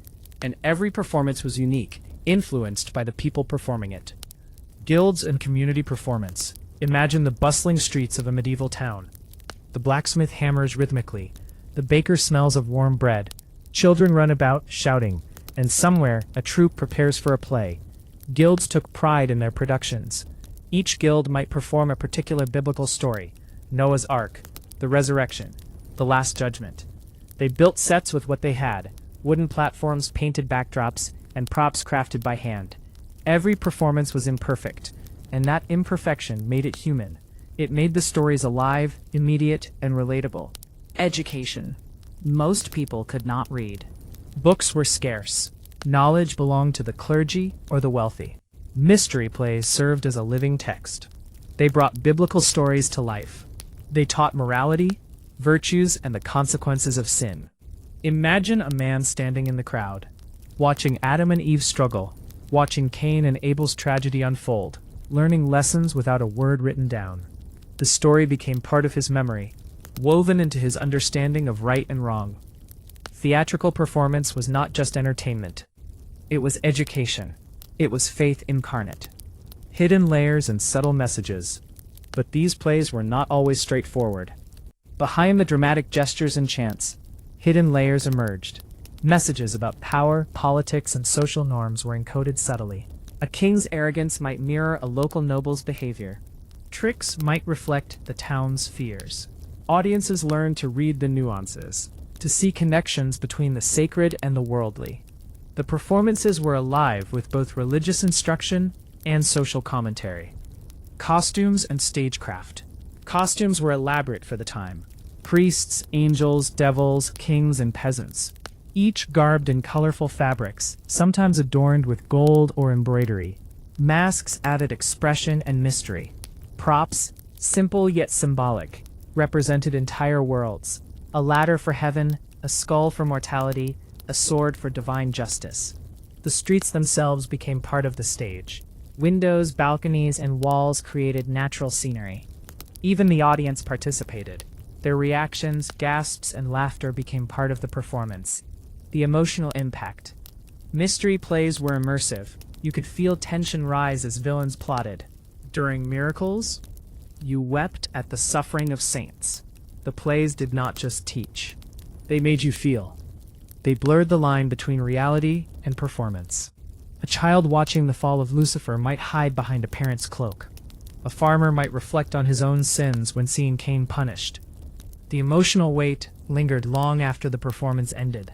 And every performance was unique, influenced by the people performing it. Guilds and community performance. Imagine the bustling streets of a medieval town. The blacksmith hammers rhythmically. The baker smells of warm bread. Children run about, shouting. And somewhere, a troupe prepares for a play. Guilds took pride in their productions. Each guild might perform a particular biblical story. Noah's Ark, the Resurrection, the Last Judgment. They built sets with what they had. Wooden platforms, painted backdrops, and props crafted by hand. Every performance was imperfect, and that imperfection made it human. It made the stories alive, immediate, and relatable. Education. Most people could not read. Books were scarce. Knowledge belonged to the clergy or the wealthy. Mystery plays served as a living text. They brought biblical stories to life. They taught morality, virtues, and the consequences of sin. Imagine a man standing in the crowd, watching Adam and Eve struggle, watching Cain and Abel's tragedy unfold, learning lessons without a word written down. The story became part of his memory, woven into his understanding of right and wrong. Theatrical performance was not just entertainment. It was education. It was faith incarnate. Hidden layers and subtle messages. But these plays were not always straightforward. Behind the dramatic gestures and chants, hidden layers emerged. Messages about power, politics, and social norms were encoded subtly. A king's arrogance might mirror a local noble's behavior. Tricks might reflect the town's fears. Audiences learned to read the nuances, to see connections between the sacred and the worldly. The performances were alive with both religious instruction and social commentary. Costumes and stagecraft. Costumes were elaborate for the time. Priests, angels, devils, kings, and peasants. Each garbed in colorful fabrics, sometimes adorned with gold or embroidery. Masks added expression and mystery. Props, simple yet symbolic, represented entire worlds. A ladder for heaven, a skull for mortality, a sword for divine justice. The streets themselves became part of the stage. Windows, balconies, and walls created natural scenery. Even the audience participated. Their reactions, gasps, and laughter became part of the performance. The emotional impact. Mystery plays were immersive. You could feel tension rise as villains plotted. During miracles, you wept at the suffering of saints. The plays did not just teach. They made you feel. They blurred the line between reality and performance. A child watching the fall of Lucifer might hide behind a parent's cloak. A farmer might reflect on his own sins when seeing Cain punished. The emotional weight lingered long after the performance ended.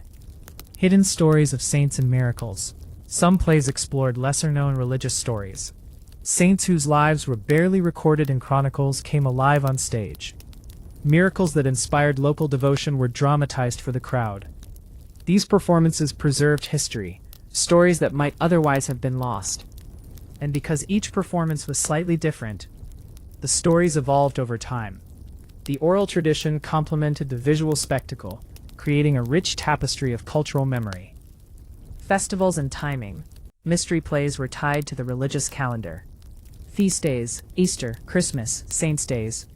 Hidden stories of saints and miracles. Some plays explored lesser-known religious stories. Saints whose lives were barely recorded in chronicles came alive on stage. Miracles that inspired local devotion were dramatized for the crowd. These performances preserved history, stories that might otherwise have been lost. And because each performance was slightly different, the stories evolved over time. The oral tradition complemented the visual spectacle, creating a rich tapestry of cultural memory. Festivals and timing. Mystery plays were tied to the religious calendar. Feast days, Easter, Christmas, Saints' days,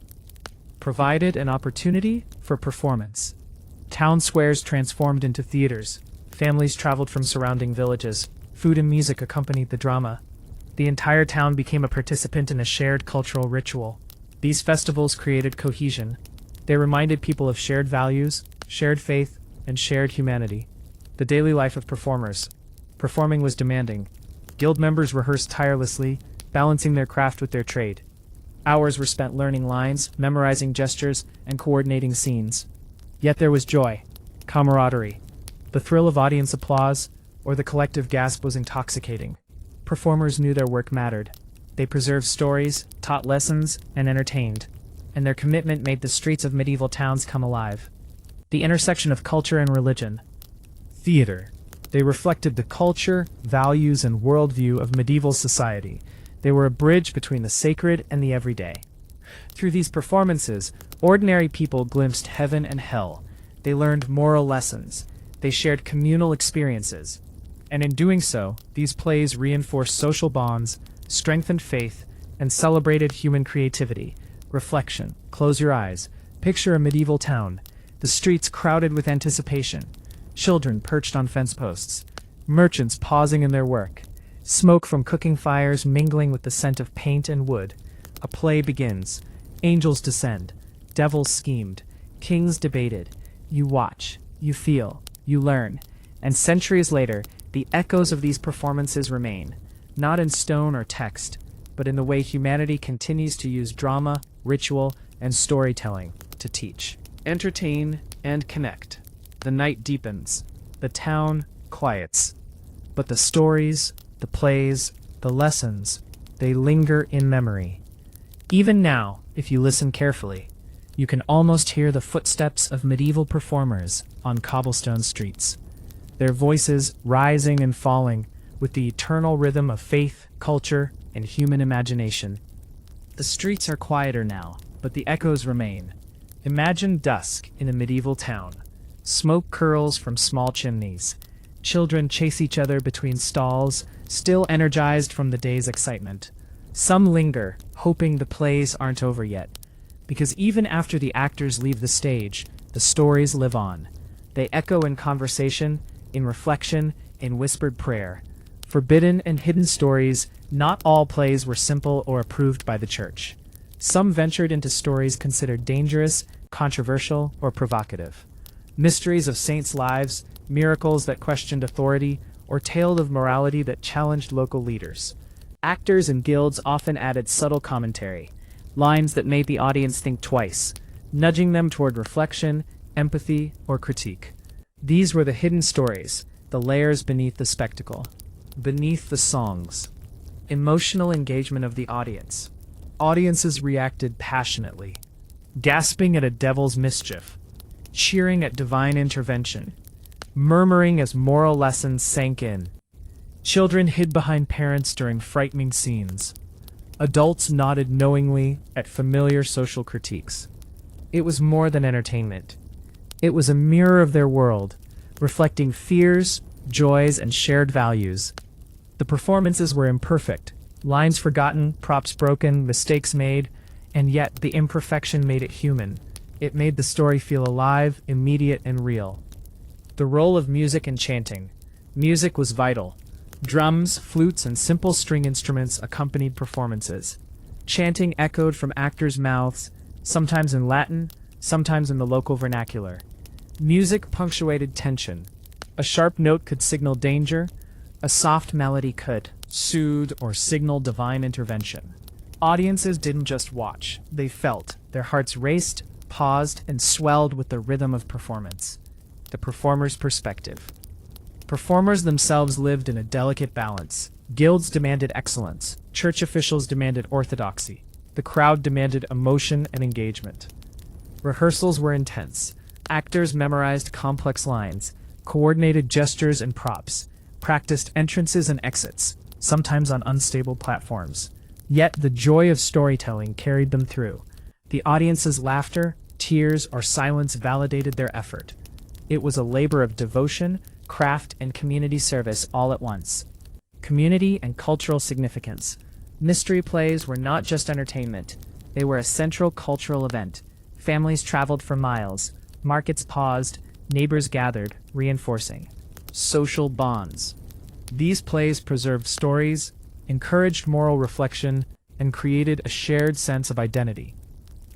Provided an opportunity for performance. Town squares transformed into theaters. Families traveled from surrounding villages. Food and music accompanied the drama. The entire town became a participant in a shared cultural ritual. These festivals created cohesion. They reminded people of shared values, shared faith, and shared humanity. The daily life of performers. Performing was demanding. Guild members rehearsed tirelessly, balancing their craft with their trade. Hours were spent learning lines, memorizing gestures, and coordinating scenes. Yet there was joy, camaraderie. The thrill of audience applause, or the collective gasp was intoxicating. Performers knew their work mattered. They preserved stories, taught lessons, and entertained. And their commitment made the streets of medieval towns come alive. The intersection of culture and religion. Theater. They reflected the culture, values, and worldview of medieval society. They were a bridge between the sacred and the everyday. Through these performances, ordinary people glimpsed heaven and hell. They learned moral lessons. They shared communal experiences. And in doing so, these plays reinforced social bonds, strengthened faith, and celebrated human creativity. Reflection. Close your eyes. Picture a medieval town. The streets crowded with anticipation. Children perched on fence posts. Merchants pausing in their work. Smoke from cooking fires mingling with the scent of paint and wood. A play begins. Angels descend. Devils schemed. Kings debated. You watch. You feel. You learn. And centuries later, the echoes of these performances remain, not in stone or text, but in the way humanity continues to use drama, ritual, and storytelling to teach, entertain, and connect. The night deepens. The town quiets. But the stories, the plays, the lessons, they linger in memory. Even now, if you listen carefully, you can almost hear the footsteps of medieval performers on cobblestone streets. Their voices rising and falling with the eternal rhythm of faith, culture, and human imagination. The streets are quieter now, but the echoes remain. Imagine dusk in a medieval town. Smoke curls from small chimneys. Children chase each other between stalls, still energized from the day's excitement. Some linger, hoping the plays aren't over yet. Because even after the actors leave the stage, the stories live on. They echo in conversation, in reflection, in whispered prayer. Forbidden and hidden stories, not all plays were simple or approved by the church. Some ventured into stories considered dangerous, controversial, or provocative. Mysteries of saints' lives, miracles that questioned authority, or tales of morality that challenged local leaders. Actors and guilds often added subtle commentary, lines that made the audience think twice, nudging them toward reflection, empathy, or critique. These were the hidden stories, the layers beneath the spectacle. Beneath the songs. Emotional engagement of the audience. Audiences reacted passionately, gasping at a devil's mischief, cheering at divine intervention, murmuring as moral lessons sank in. Children hid behind parents during frightening scenes. Adults nodded knowingly at familiar social critiques. It was more than entertainment. It was a mirror of their world, reflecting fears, joys, and shared values. The performances were imperfect, lines forgotten, props broken, mistakes made, and yet the imperfection made it human. It made the story feel alive, immediate, and real. The role of music and chanting. Music was vital. Drums, flutes, and simple string instruments accompanied performances. Chanting echoed from actors' mouths, sometimes in Latin, sometimes in the local vernacular. Music punctuated tension. A sharp note could signal danger. A soft melody could soothe or signal divine intervention. Audiences didn't just watch, they felt. Their hearts raced, paused, and swelled with the rhythm of performance. The performer's perspective. Performers themselves lived in a delicate balance. Guilds demanded excellence. Church officials demanded orthodoxy. The crowd demanded emotion and engagement. Rehearsals were intense. Actors memorized complex lines, coordinated gestures and props, practiced entrances and exits, sometimes on unstable platforms. Yet the joy of storytelling carried them through. The audience's laughter, tears, or silence validated their effort. It was a labor of devotion, craft, and community service all at once. Community and cultural significance. Mystery plays were not just entertainment. They were a central cultural event. Families traveled for miles. Markets paused. Neighbors gathered, reinforcing social bonds. These plays preserved stories, encouraged moral reflection, and created a shared sense of identity.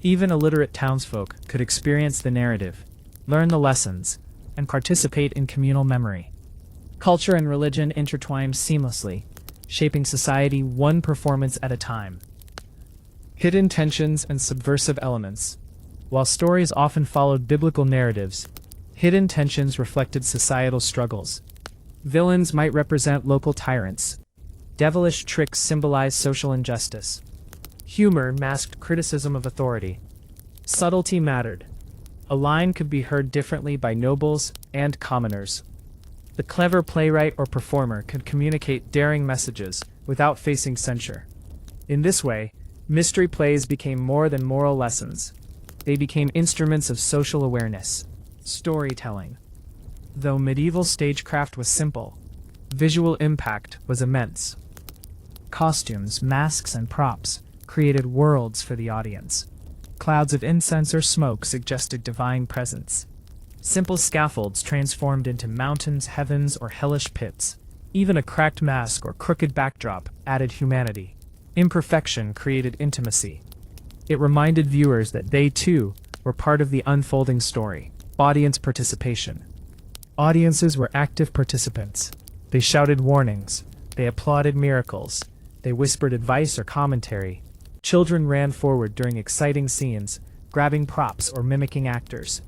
Even illiterate townsfolk could experience the narrative, learn the lessons, and participate in communal memory. Culture and religion intertwined seamlessly, shaping society one performance at a time. Hidden tensions and subversive elements. While stories often followed biblical narratives, hidden tensions reflected societal struggles. Villains might represent local tyrants. Devilish tricks symbolized social injustice. Humor masked criticism of authority. Subtlety mattered. A line could be heard differently by nobles and commoners. The clever playwright or performer could communicate daring messages without facing censure. In this way, mystery plays became more than moral lessons. They became instruments of social awareness. Storytelling. Though medieval stagecraft was simple, visual impact was immense. Costumes, masks, and props created worlds for the audience. Clouds of incense or smoke suggested divine presence. Simple scaffolds transformed into mountains, heavens, or hellish pits. Even a cracked mask or crooked backdrop added humanity. Imperfection created intimacy. It reminded viewers that they, too, were part of the unfolding story. Audience participation. Audiences were active participants. They shouted warnings. They applauded miracles. They whispered advice or commentary. Children ran forward during exciting scenes, grabbing props or mimicking actors.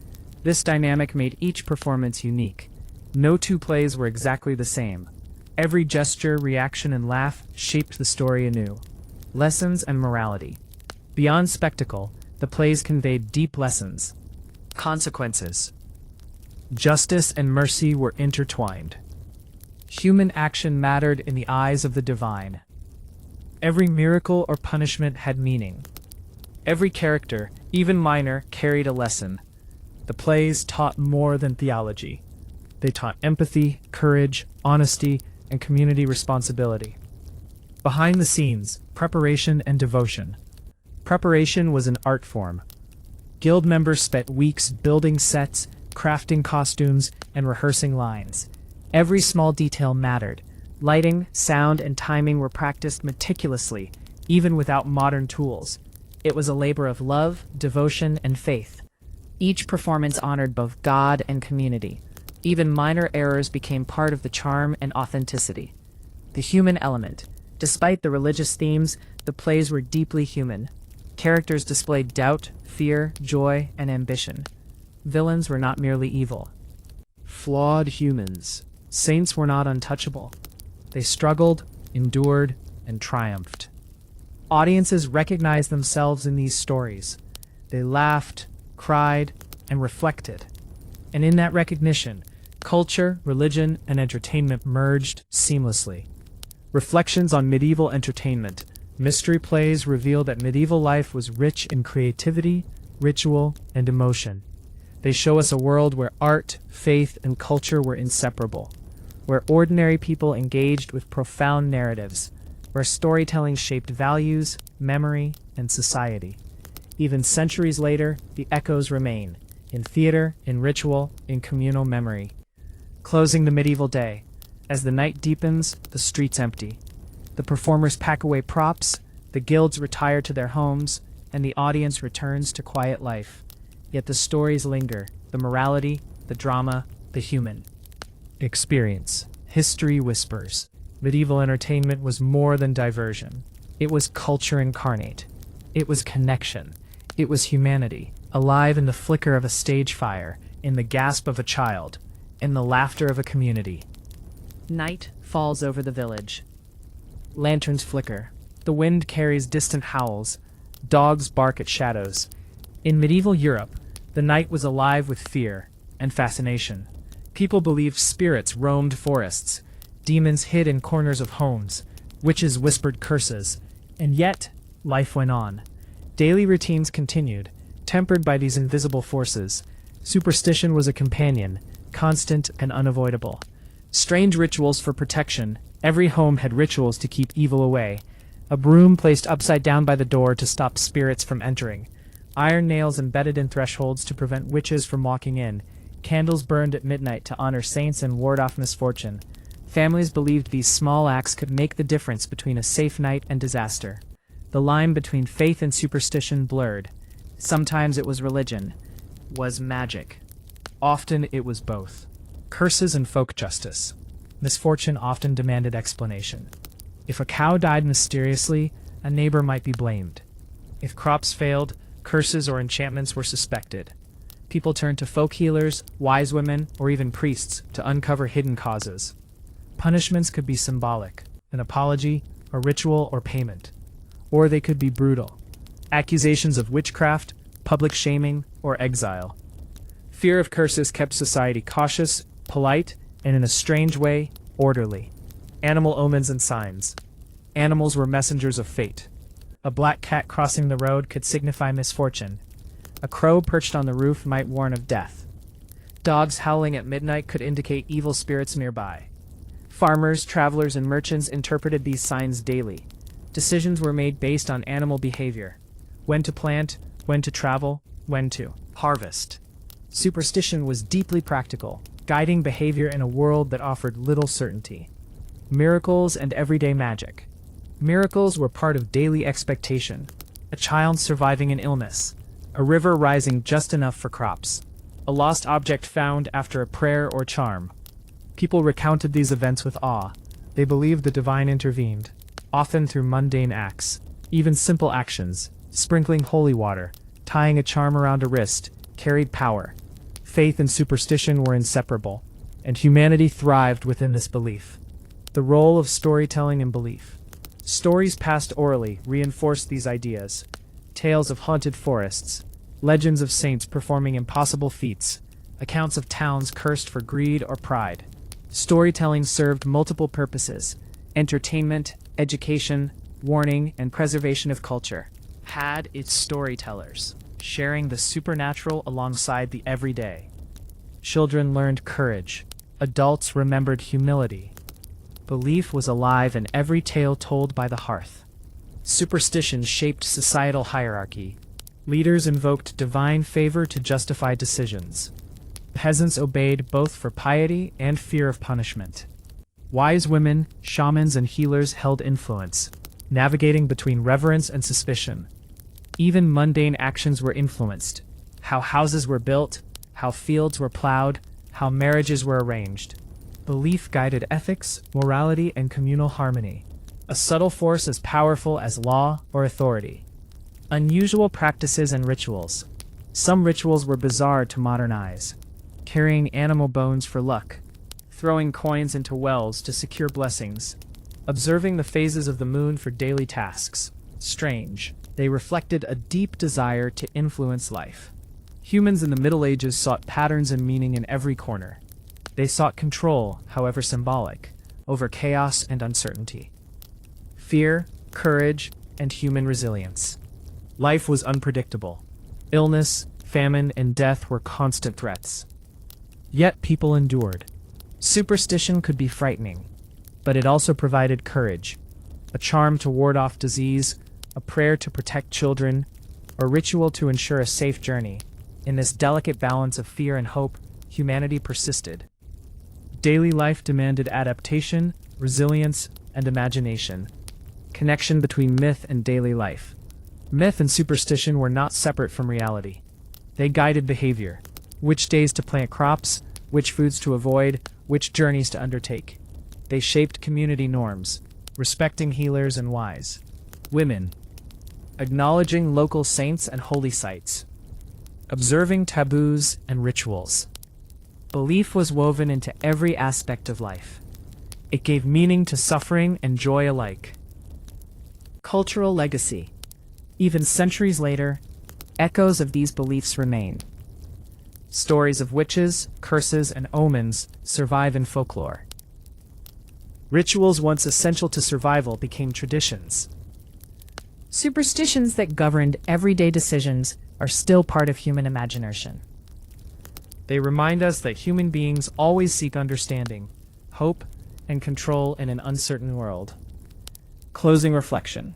This dynamic made each performance unique. No two plays were exactly the same. Every gesture, reaction, and laugh shaped the story anew. Lessons and morality. Beyond spectacle, the plays conveyed deep lessons. Consequences. Justice and mercy were intertwined. Human action mattered in the eyes of the divine. Every miracle or punishment had meaning. Every character, even minor, carried a lesson. The plays taught more than theology. They taught empathy, courage, honesty, and community responsibility. Behind the scenes, preparation and devotion. Preparation was an art form. Guild members spent weeks building sets, crafting costumes, and rehearsing lines. Every small detail mattered. Lighting, sound, and timing were practiced meticulously, even without modern tools. It was a labor of love, devotion, and faith. Each performance honored both God and community. Even minor errors became part of the charm and authenticity. The human element. Despite the religious themes, the plays were deeply human. Characters displayed doubt, fear, joy, and ambition. Villains were not merely evil. Flawed humans. Saints were not untouchable. They struggled, endured, and triumphed. Audiences recognized themselves in these stories. They laughed, cried, and reflected. And in that recognition, culture, religion, and entertainment merged seamlessly. Reflections on medieval entertainment. Mystery plays reveal that medieval life was rich in creativity, ritual, and emotion. They show us a world where art, faith, and culture were inseparable, where ordinary people engaged with profound narratives, where storytelling shaped values, memory, and society. Even centuries later, the echoes remain, in theater, in ritual, in communal memory. Closing the medieval day. As the night deepens, the streets empty. The performers pack away props, the guilds retire to their homes, and the audience returns to quiet life. Yet the stories linger, the morality, the drama, the human. Experience. History whispers. Medieval entertainment was more than diversion. It was culture incarnate. It was connection. It was humanity, alive in the flicker of a stage fire, in the gasp of a child, in the laughter of a community. Night falls over the village. Lanterns flicker. The wind carries distant howls. Dogs bark at shadows. In medieval Europe, the night was alive with fear and fascination. People believed spirits roamed forests, demons hid in corners of homes, witches whispered curses, and yet life went on. Daily routines continued, tempered by these invisible forces. Superstition was a companion, constant and unavoidable. Strange rituals for protection. Every home had rituals to keep evil away. A broom placed upside down by the door to stop spirits from entering. Iron nails embedded in thresholds to prevent witches from walking in. Candles burned at midnight to honor saints and ward off misfortune. Families believed these small acts could make the difference between a safe night and disaster. The line between faith and superstition blurred. Sometimes it was religion, was magic. Often it was both. Curses and folk justice. Misfortune often demanded explanation. If a cow died mysteriously, a neighbor might be blamed. If crops failed, curses or enchantments were suspected. People turned to folk healers, wise women, or even priests to uncover hidden causes. Punishments could be symbolic, an apology, a ritual, or payment. Or they could be brutal. Accusations of witchcraft, public shaming, or exile. Fear of curses kept society cautious, polite, and in a strange way, orderly. Animal omens and signs. Animals were messengers of fate. A black cat crossing the road could signify misfortune. A crow perched on the roof might warn of death. Dogs howling at midnight could indicate evil spirits nearby. Farmers, travelers, and merchants interpreted these signs daily. Decisions were made based on animal behavior. When to plant, when to travel, when to harvest. Superstition was deeply practical, guiding behavior in a world that offered little certainty. Miracles and everyday magic. Miracles were part of daily expectation. A child surviving an illness. A river rising just enough for crops. A lost object found after a prayer or charm. People recounted these events with awe. They believed the divine intervened, often through mundane acts. Even simple actions, sprinkling holy water, tying a charm around a wrist, carried power. Faith and superstition were inseparable, and humanity thrived within this belief. The role of storytelling and belief. Stories passed orally reinforced these ideas. Tales of haunted forests, legends of saints performing impossible feats, accounts of towns cursed for greed or pride. Storytelling served multiple purposes: entertainment, education, warning, and preservation of culture. Had its storytellers, sharing the supernatural alongside the everyday. Children learned courage. Adults remembered humility. Belief was alive in every tale told by the hearth. Superstition shaped societal hierarchy. Leaders invoked divine favor to justify decisions. Peasants obeyed both for piety and fear of punishment. Wise women, shamans, and healers held influence, navigating between reverence and suspicion. Even mundane actions were influenced: how houses were built, how fields were plowed, how marriages were arranged. Belief guided ethics, morality, and communal harmony, a subtle force as powerful as law or authority. Unusual practices and rituals. Some rituals were bizarre to modern eyes: carrying animal bones for luck, throwing coins into wells to secure blessings, observing the phases of the moon for daily tasks. Strange. They reflected a deep desire to influence life. Humans in the Middle Ages sought patterns and meaning in every corner. They sought control, however symbolic, over chaos and uncertainty. Fear, courage, and human resilience. Life was unpredictable. Illness, famine, and death were constant threats. Yet people endured. Superstition could be frightening, but it also provided courage, a charm to ward off disease, a prayer to protect children, a ritual to ensure a safe journey. In this delicate balance of fear and hope, humanity persisted. Daily life demanded adaptation, resilience, and imagination. Connection between myth and daily life. Myth and superstition were not separate from reality. They guided behavior: which days to plant crops, which foods to avoid, which journeys to undertake. They shaped community norms, respecting healers and wise women, acknowledging local saints and holy sites, observing taboos and rituals. Belief was woven into every aspect of life. It gave meaning to suffering and joy alike. Cultural legacy. Even centuries later, echoes of these beliefs remain. Stories of witches, curses, and omens survive in folklore. Rituals once essential to survival became traditions. Superstitions that governed everyday decisions are still part of human imagination. They remind us that human beings always seek understanding, hope, and control in an uncertain world. Closing reflection.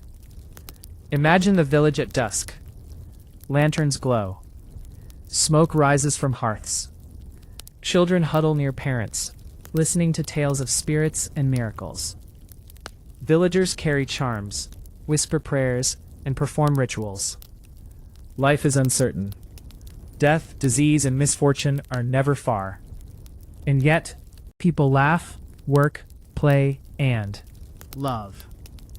Imagine the village at dusk. Lanterns glow. Smoke rises from hearths. Children huddle near parents, listening to tales of spirits and miracles. Villagers carry charms, whisper prayers, and perform rituals. Life is uncertain. Death, disease, and misfortune are never far. And yet, people laugh, work, play, and love.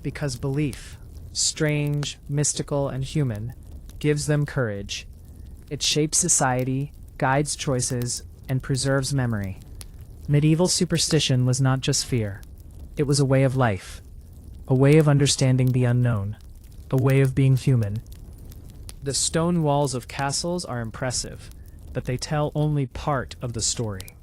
Because belief, strange, mystical, and human, gives them courage. It shapes society, guides choices, and preserves memory. Medieval superstition was not just fear. It was a way of life, a way of understanding the unknown, a way of being human. The stone walls of castles are impressive, but they tell only part of the story.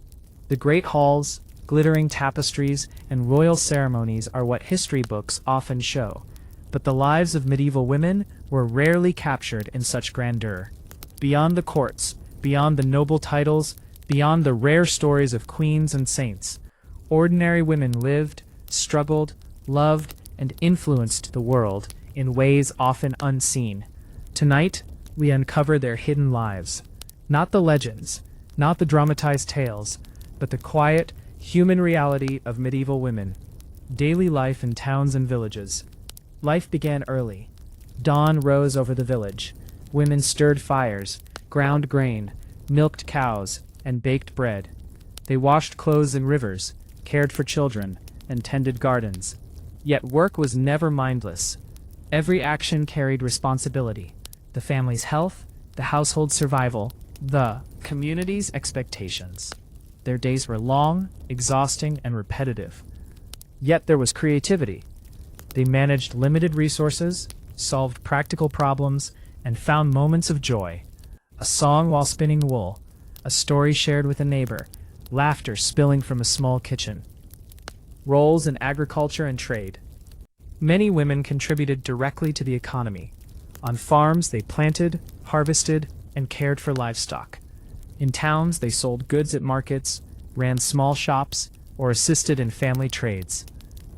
The great halls, glittering tapestries, and royal ceremonies are what history books often show, but the lives of medieval women were rarely captured in such grandeur. Beyond the courts, beyond the noble titles, beyond the rare stories of queens and saints, ordinary women lived, struggled, loved, and influenced the world in ways often unseen. Tonight, we uncover their hidden lives. Not the legends, not the dramatized tales, but the quiet, human reality of medieval women. Daily life in towns and villages. Life began early. Dawn rose over the village. Women stirred fires, ground grain, milked cows, and baked bread. They washed clothes in rivers, cared for children, and tended gardens. Yet work was never mindless. Every action carried responsibility. The family's health, the household's survival, the community's expectations. Their days were long, exhausting, and repetitive. Yet there was creativity. They managed limited resources, solved practical problems, and found moments of joy. A song while spinning wool, a story shared with a neighbor, laughter spilling from a small kitchen. Roles in agriculture and trade. Many women contributed directly to the economy. On farms, they planted, harvested, and cared for livestock. In towns, they sold goods at markets, ran small shops, or assisted in family trades.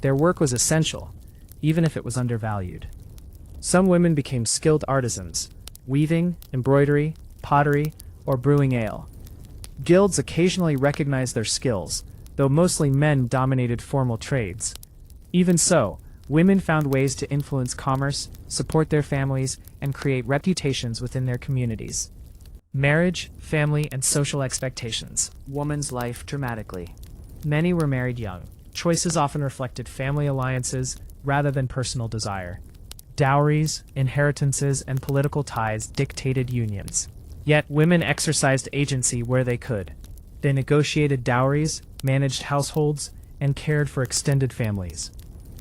Their work was essential, even if it was undervalued. Some women became skilled artisans, weaving, embroidery, pottery, or brewing ale. Guilds occasionally recognized their skills, though mostly men dominated formal trades. Even so, women found ways to influence commerce, support their families, and create reputations within their communities. Marriage, family, and social expectations. Woman's life dramatically. Many were married young. Choices often reflected family alliances rather than personal desire. Dowries, inheritances, and political ties dictated unions. Yet women exercised agency where they could. They negotiated dowries, managed households, and cared for extended families.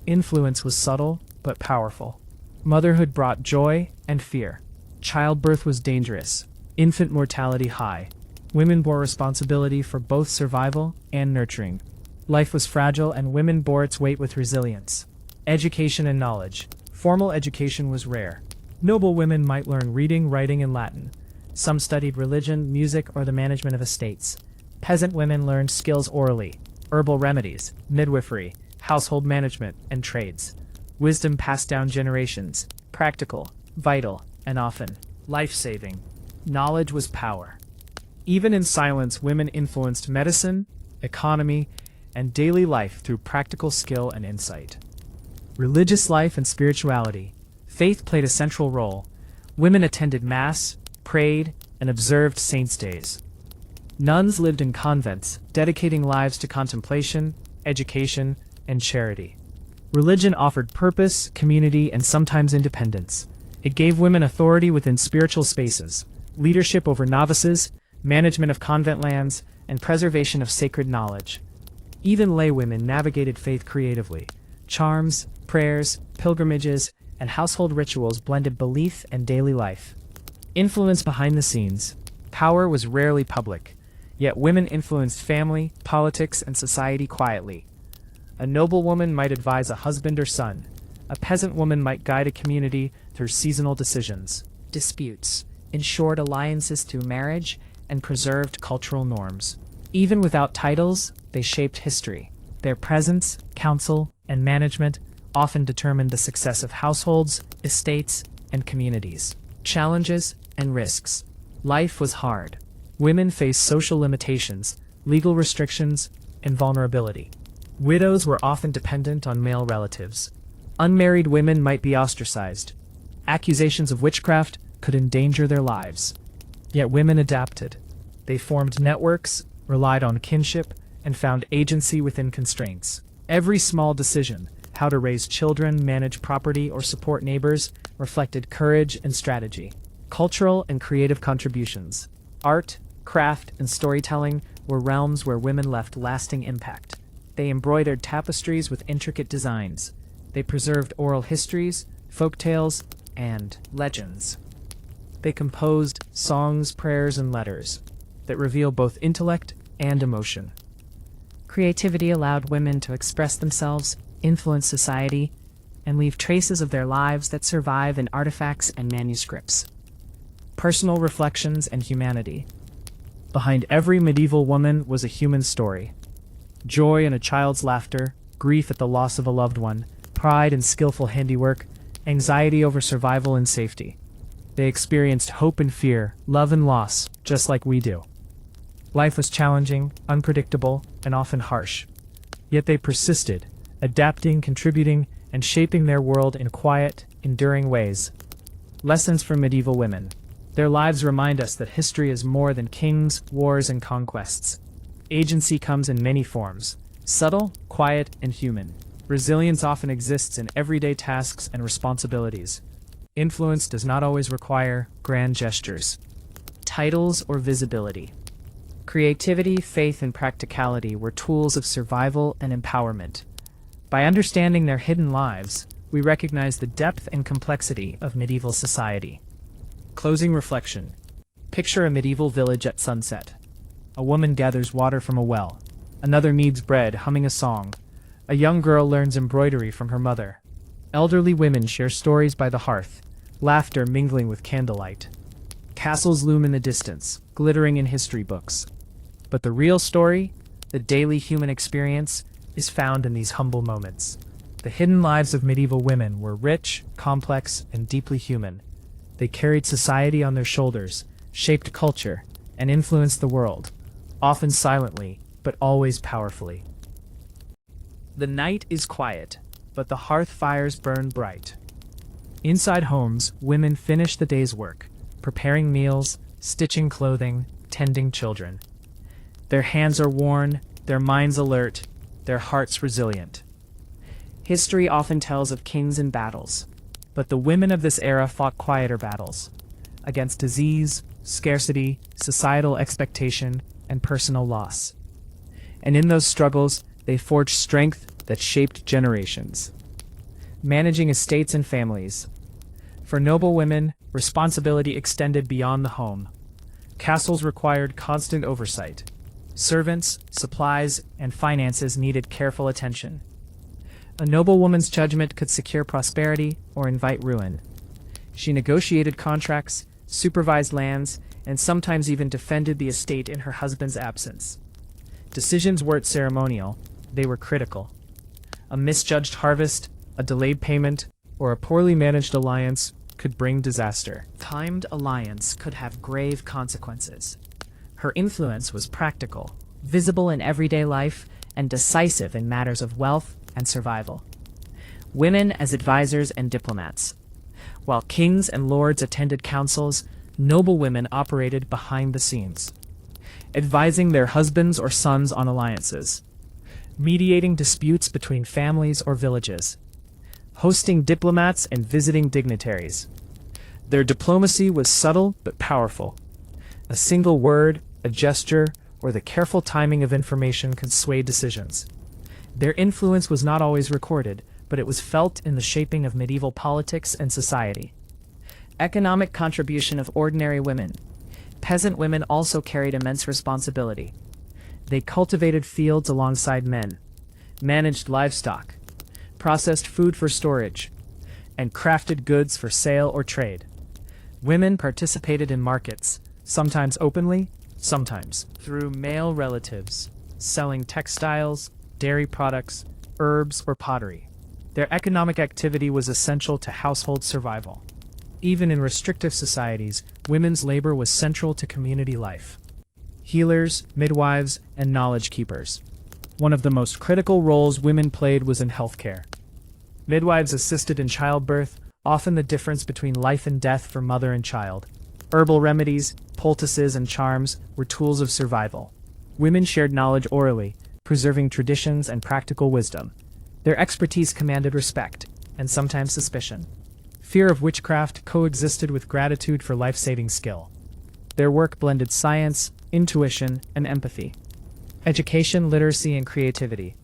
Influence was subtle but powerful. Motherhood brought joy and fear. Childbirth was dangerous. Infant mortality high. Women bore responsibility for both survival and nurturing. Life was fragile and women bore its weight with resilience. Education and knowledge. Formal education was rare. Noble women might learn reading, writing, and Latin. Some studied religion, music, or the management of estates. Peasant women learned skills orally, herbal remedies, midwifery, household management, and trades. Wisdom passed down generations, practical, vital, and often life-saving. Knowledge was power. Even in silence, women influenced medicine, economy, and daily life through practical skill and insight. Religious life and spirituality. Faith played a central role. Women attended Mass, prayed, and observed saints' days. Nuns lived in convents, dedicating lives to contemplation, education, and charity. Religion offered purpose, community, and sometimes independence. It gave women authority within spiritual spaces, leadership over novices, management of convent lands, and preservation of sacred knowledge. Even laywomen navigated faith creatively. Charms, prayers, pilgrimages, and household rituals blended belief and daily life. Influence behind the scenes. Power was rarely public, yet women influenced family, politics, and society quietly. A noble woman might advise a husband or son. A peasant woman might guide a community through seasonal decisions. Disputes ensured alliances through marriage and preserved cultural norms. Even without titles, they shaped history. Their presence, counsel, and management often determined the success of households, estates, and communities. Challenges and risks. Life was hard. Women faced social limitations, legal restrictions, and vulnerability. Widows were often dependent on male relatives. Unmarried women might be ostracized. Accusations of witchcraft could endanger their lives. Yet women adapted. They formed networks, relied on kinship, and found agency within constraints. Every small decision, how to raise children, manage property, or support neighbors, reflected courage and strategy. Cultural and creative contributions. Art, craft, and storytelling were realms where women left lasting impact. They embroidered tapestries with intricate designs. They preserved oral histories, folk tales, and legends. They composed songs, prayers, and letters that reveal both intellect and emotion. Creativity allowed women to express themselves, influence society, and leave traces of their lives that survive in artifacts and manuscripts. Personal reflections and humanity. Behind every medieval woman was a human story. Joy in a child's laughter, grief at the loss of a loved one, pride in skillful handiwork, anxiety over survival and safety. They experienced hope and fear, love and loss, just like we do. Life was challenging, unpredictable, and often harsh. Yet they persisted, adapting, contributing, and shaping their world in quiet, enduring ways. Lessons from medieval women. Their lives remind us that history is more than kings, wars, and conquests. Agency comes in many forms, subtle, quiet, and human. Resilience often exists in everyday tasks and responsibilities. Influence does not always require grand gestures, titles, or visibility. Creativity, faith, and practicality were tools of survival and empowerment. By understanding their hidden lives, we recognize the depth and complexity of medieval society. Closing reflection. Picture a medieval village at sunset. A woman gathers water from a well. Another kneads bread, humming a song. A young girl learns embroidery from her mother. Elderly women share stories by the hearth, laughter mingling with candlelight. Castles loom in the distance, glittering in history books. But the real story, the daily human experience, is found in these humble moments. The hidden lives of medieval women were rich, complex, and deeply human. They carried society on their shoulders, shaped culture, and influenced the world, often silently, but always powerfully. The night is quiet, but the hearth fires burn bright. Inside homes, women finish the day's work, preparing meals, stitching clothing, tending children. Their hands are worn, their minds alert, their hearts resilient. History often tells of kings and battles, but the women of this era fought quieter battles against disease, scarcity, societal expectation, and personal loss. And in those struggles, they forged strength that shaped generations. Managing estates and families. For noble women, responsibility extended beyond the home. Castles required constant oversight. Servants, supplies, and finances needed careful attention. A noble woman's judgment could secure prosperity or invite ruin. She negotiated contracts, supervised lands, and sometimes even defended the estate in her husband's absence. Decisions weren't ceremonial, they were critical. A misjudged harvest, a delayed payment, or a poorly managed alliance could bring disaster. Timed alliance could have grave consequences. Her influence was practical, visible in everyday life, and decisive in matters of wealth and survival. Women as advisors and diplomats. While kings and lords attended councils, noble women operated behind the scenes, advising their husbands or sons on alliances, mediating disputes between families or villages, hosting diplomats and visiting dignitaries. Their diplomacy was subtle but powerful. A single word, a gesture, or the careful timing of information could sway decisions. Their influence was not always recorded, but it was felt in the shaping of medieval politics and society. Economic contribution of ordinary women. Peasant women also carried immense responsibility. They cultivated fields alongside men, managed livestock, processed food for storage, and crafted goods for sale or trade. Women participated in markets, sometimes openly, sometimes through male relatives, selling textiles, dairy products, herbs, or pottery. Their economic activity was essential to household survival. Even in restrictive societies, women's labor was central to community life. Healers, midwives, and knowledge keepers. One of the most critical roles women played was in healthcare. Midwives assisted in childbirth, often the difference between life and death for mother and child. Herbal remedies, poultices, and charms were tools of survival. Women shared knowledge orally, preserving traditions and practical wisdom. Their expertise commanded respect, and sometimes suspicion. Fear of witchcraft coexisted with gratitude for life-saving skill. Their work blended science, intuition, and empathy. Education, literacy, and creativity.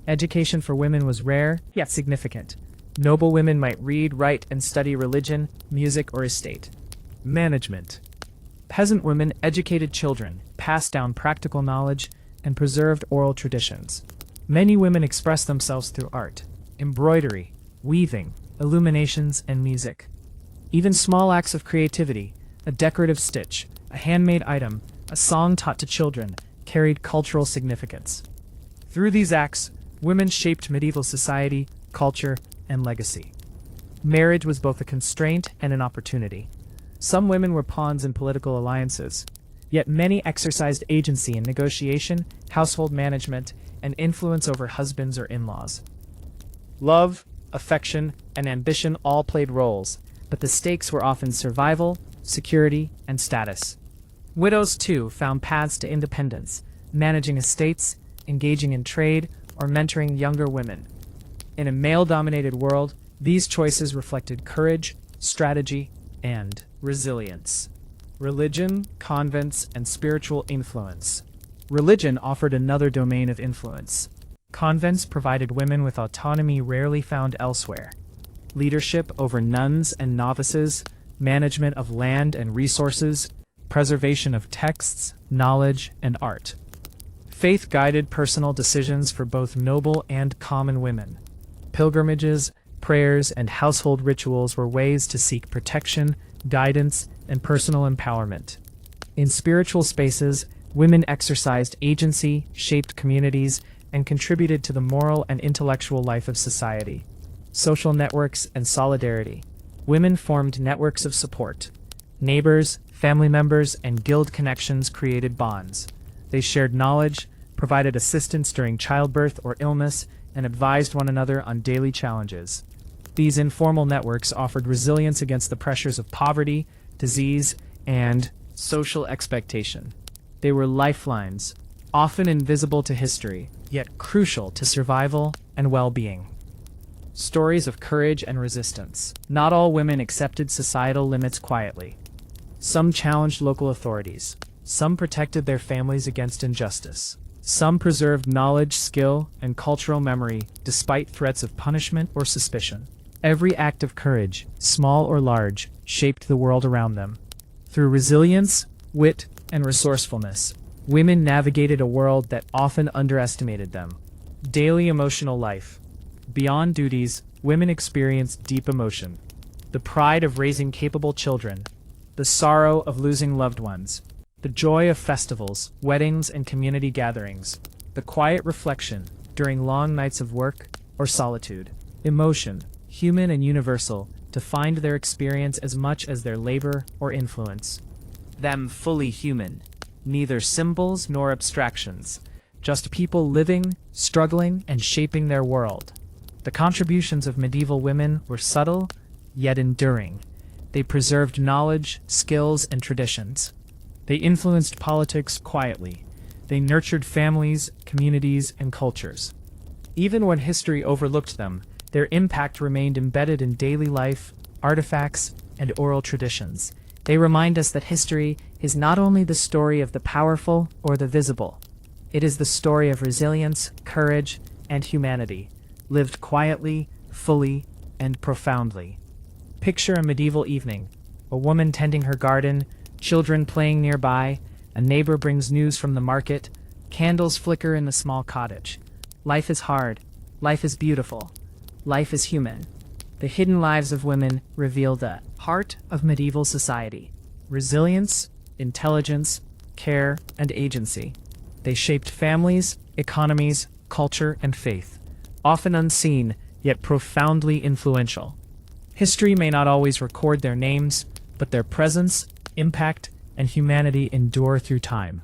Education for women was rare, yet significant. Noble women might read, write, and study religion, music, or estate. Management. Peasant women educated children, passed down practical knowledge, and preserved oral traditions. Many women expressed themselves through art, embroidery, weaving, illuminations, and music. Even small acts of creativity, a decorative stitch, a handmade item, a song taught to children, carried cultural significance. Through these acts, women shaped medieval society, culture, and legacy. Marriage was both a constraint and an opportunity. Some women were pawns in political alliances, yet many exercised agency in negotiation, household management, and influence over husbands or in-laws. Love, affection, and ambition all played roles, but the stakes were often survival, security, and status. Widows, too, found paths to independence, managing estates, engaging in trade, or mentoring younger women. In a male-dominated world, these choices reflected courage, strategy, and resilience. Religion, convents, and spiritual influence. Religion offered another domain of influence. Convents provided women with autonomy rarely found elsewhere. Leadership over nuns and novices, management of land and resources, preservation of texts, knowledge, and art. Faith guided personal decisions for both noble and common women. Pilgrimages, prayers, and household rituals were ways to seek protection, guidance, and personal empowerment. In spiritual spaces, women exercised agency, shaped communities, and contributed to the moral and intellectual life of society. Social networks and solidarity. Women formed networks of support. Neighbors, family members, and guild connections created bonds. They shared knowledge, provided assistance during childbirth or illness, and advised one another on daily challenges. These informal networks offered resilience against the pressures of poverty, disease, and social expectation. They were lifelines, often invisible to history, yet crucial to survival and well-being. Stories of courage and resistance. Not all women accepted societal limits quietly. Some challenged local authorities. Some protected their families against injustice. Some preserved knowledge, skill, and cultural memory despite threats of punishment or suspicion. Every act of courage, small or large, shaped the world around them. Through resilience, wit, and resourcefulness, women navigated a world that often underestimated them. Daily emotional life. Beyond duties, women experienced deep emotion. The pride of raising capable children. The sorrow of losing loved ones. The joy of festivals, weddings, and community gatherings. The quiet reflection during long nights of work or solitude. Emotion, human and universal, defined their experience as much as their labor or influence. Them fully human, neither symbols nor abstractions, just people living, struggling, and shaping their world. The contributions of medieval women were subtle, yet enduring. They preserved knowledge, skills, and traditions. They influenced politics quietly. They nurtured families, communities, and cultures. Even when history overlooked them, their impact remained embedded in daily life, artifacts, and oral traditions. They remind us that history is not only the story of the powerful or the visible. It is the story of resilience, courage, and humanity, lived quietly, fully, and profoundly. Picture a medieval evening, a woman tending her garden, children playing nearby, a neighbor brings news from the market, candles flicker in the small cottage. Life is hard, life is beautiful, life is human. The hidden lives of women reveal the heart of medieval society. Resilience, intelligence, care, and agency. They shaped families, economies, culture, and faith, often unseen, yet profoundly influential. History may not always record their names, but their presence, impact, and humanity endure through time.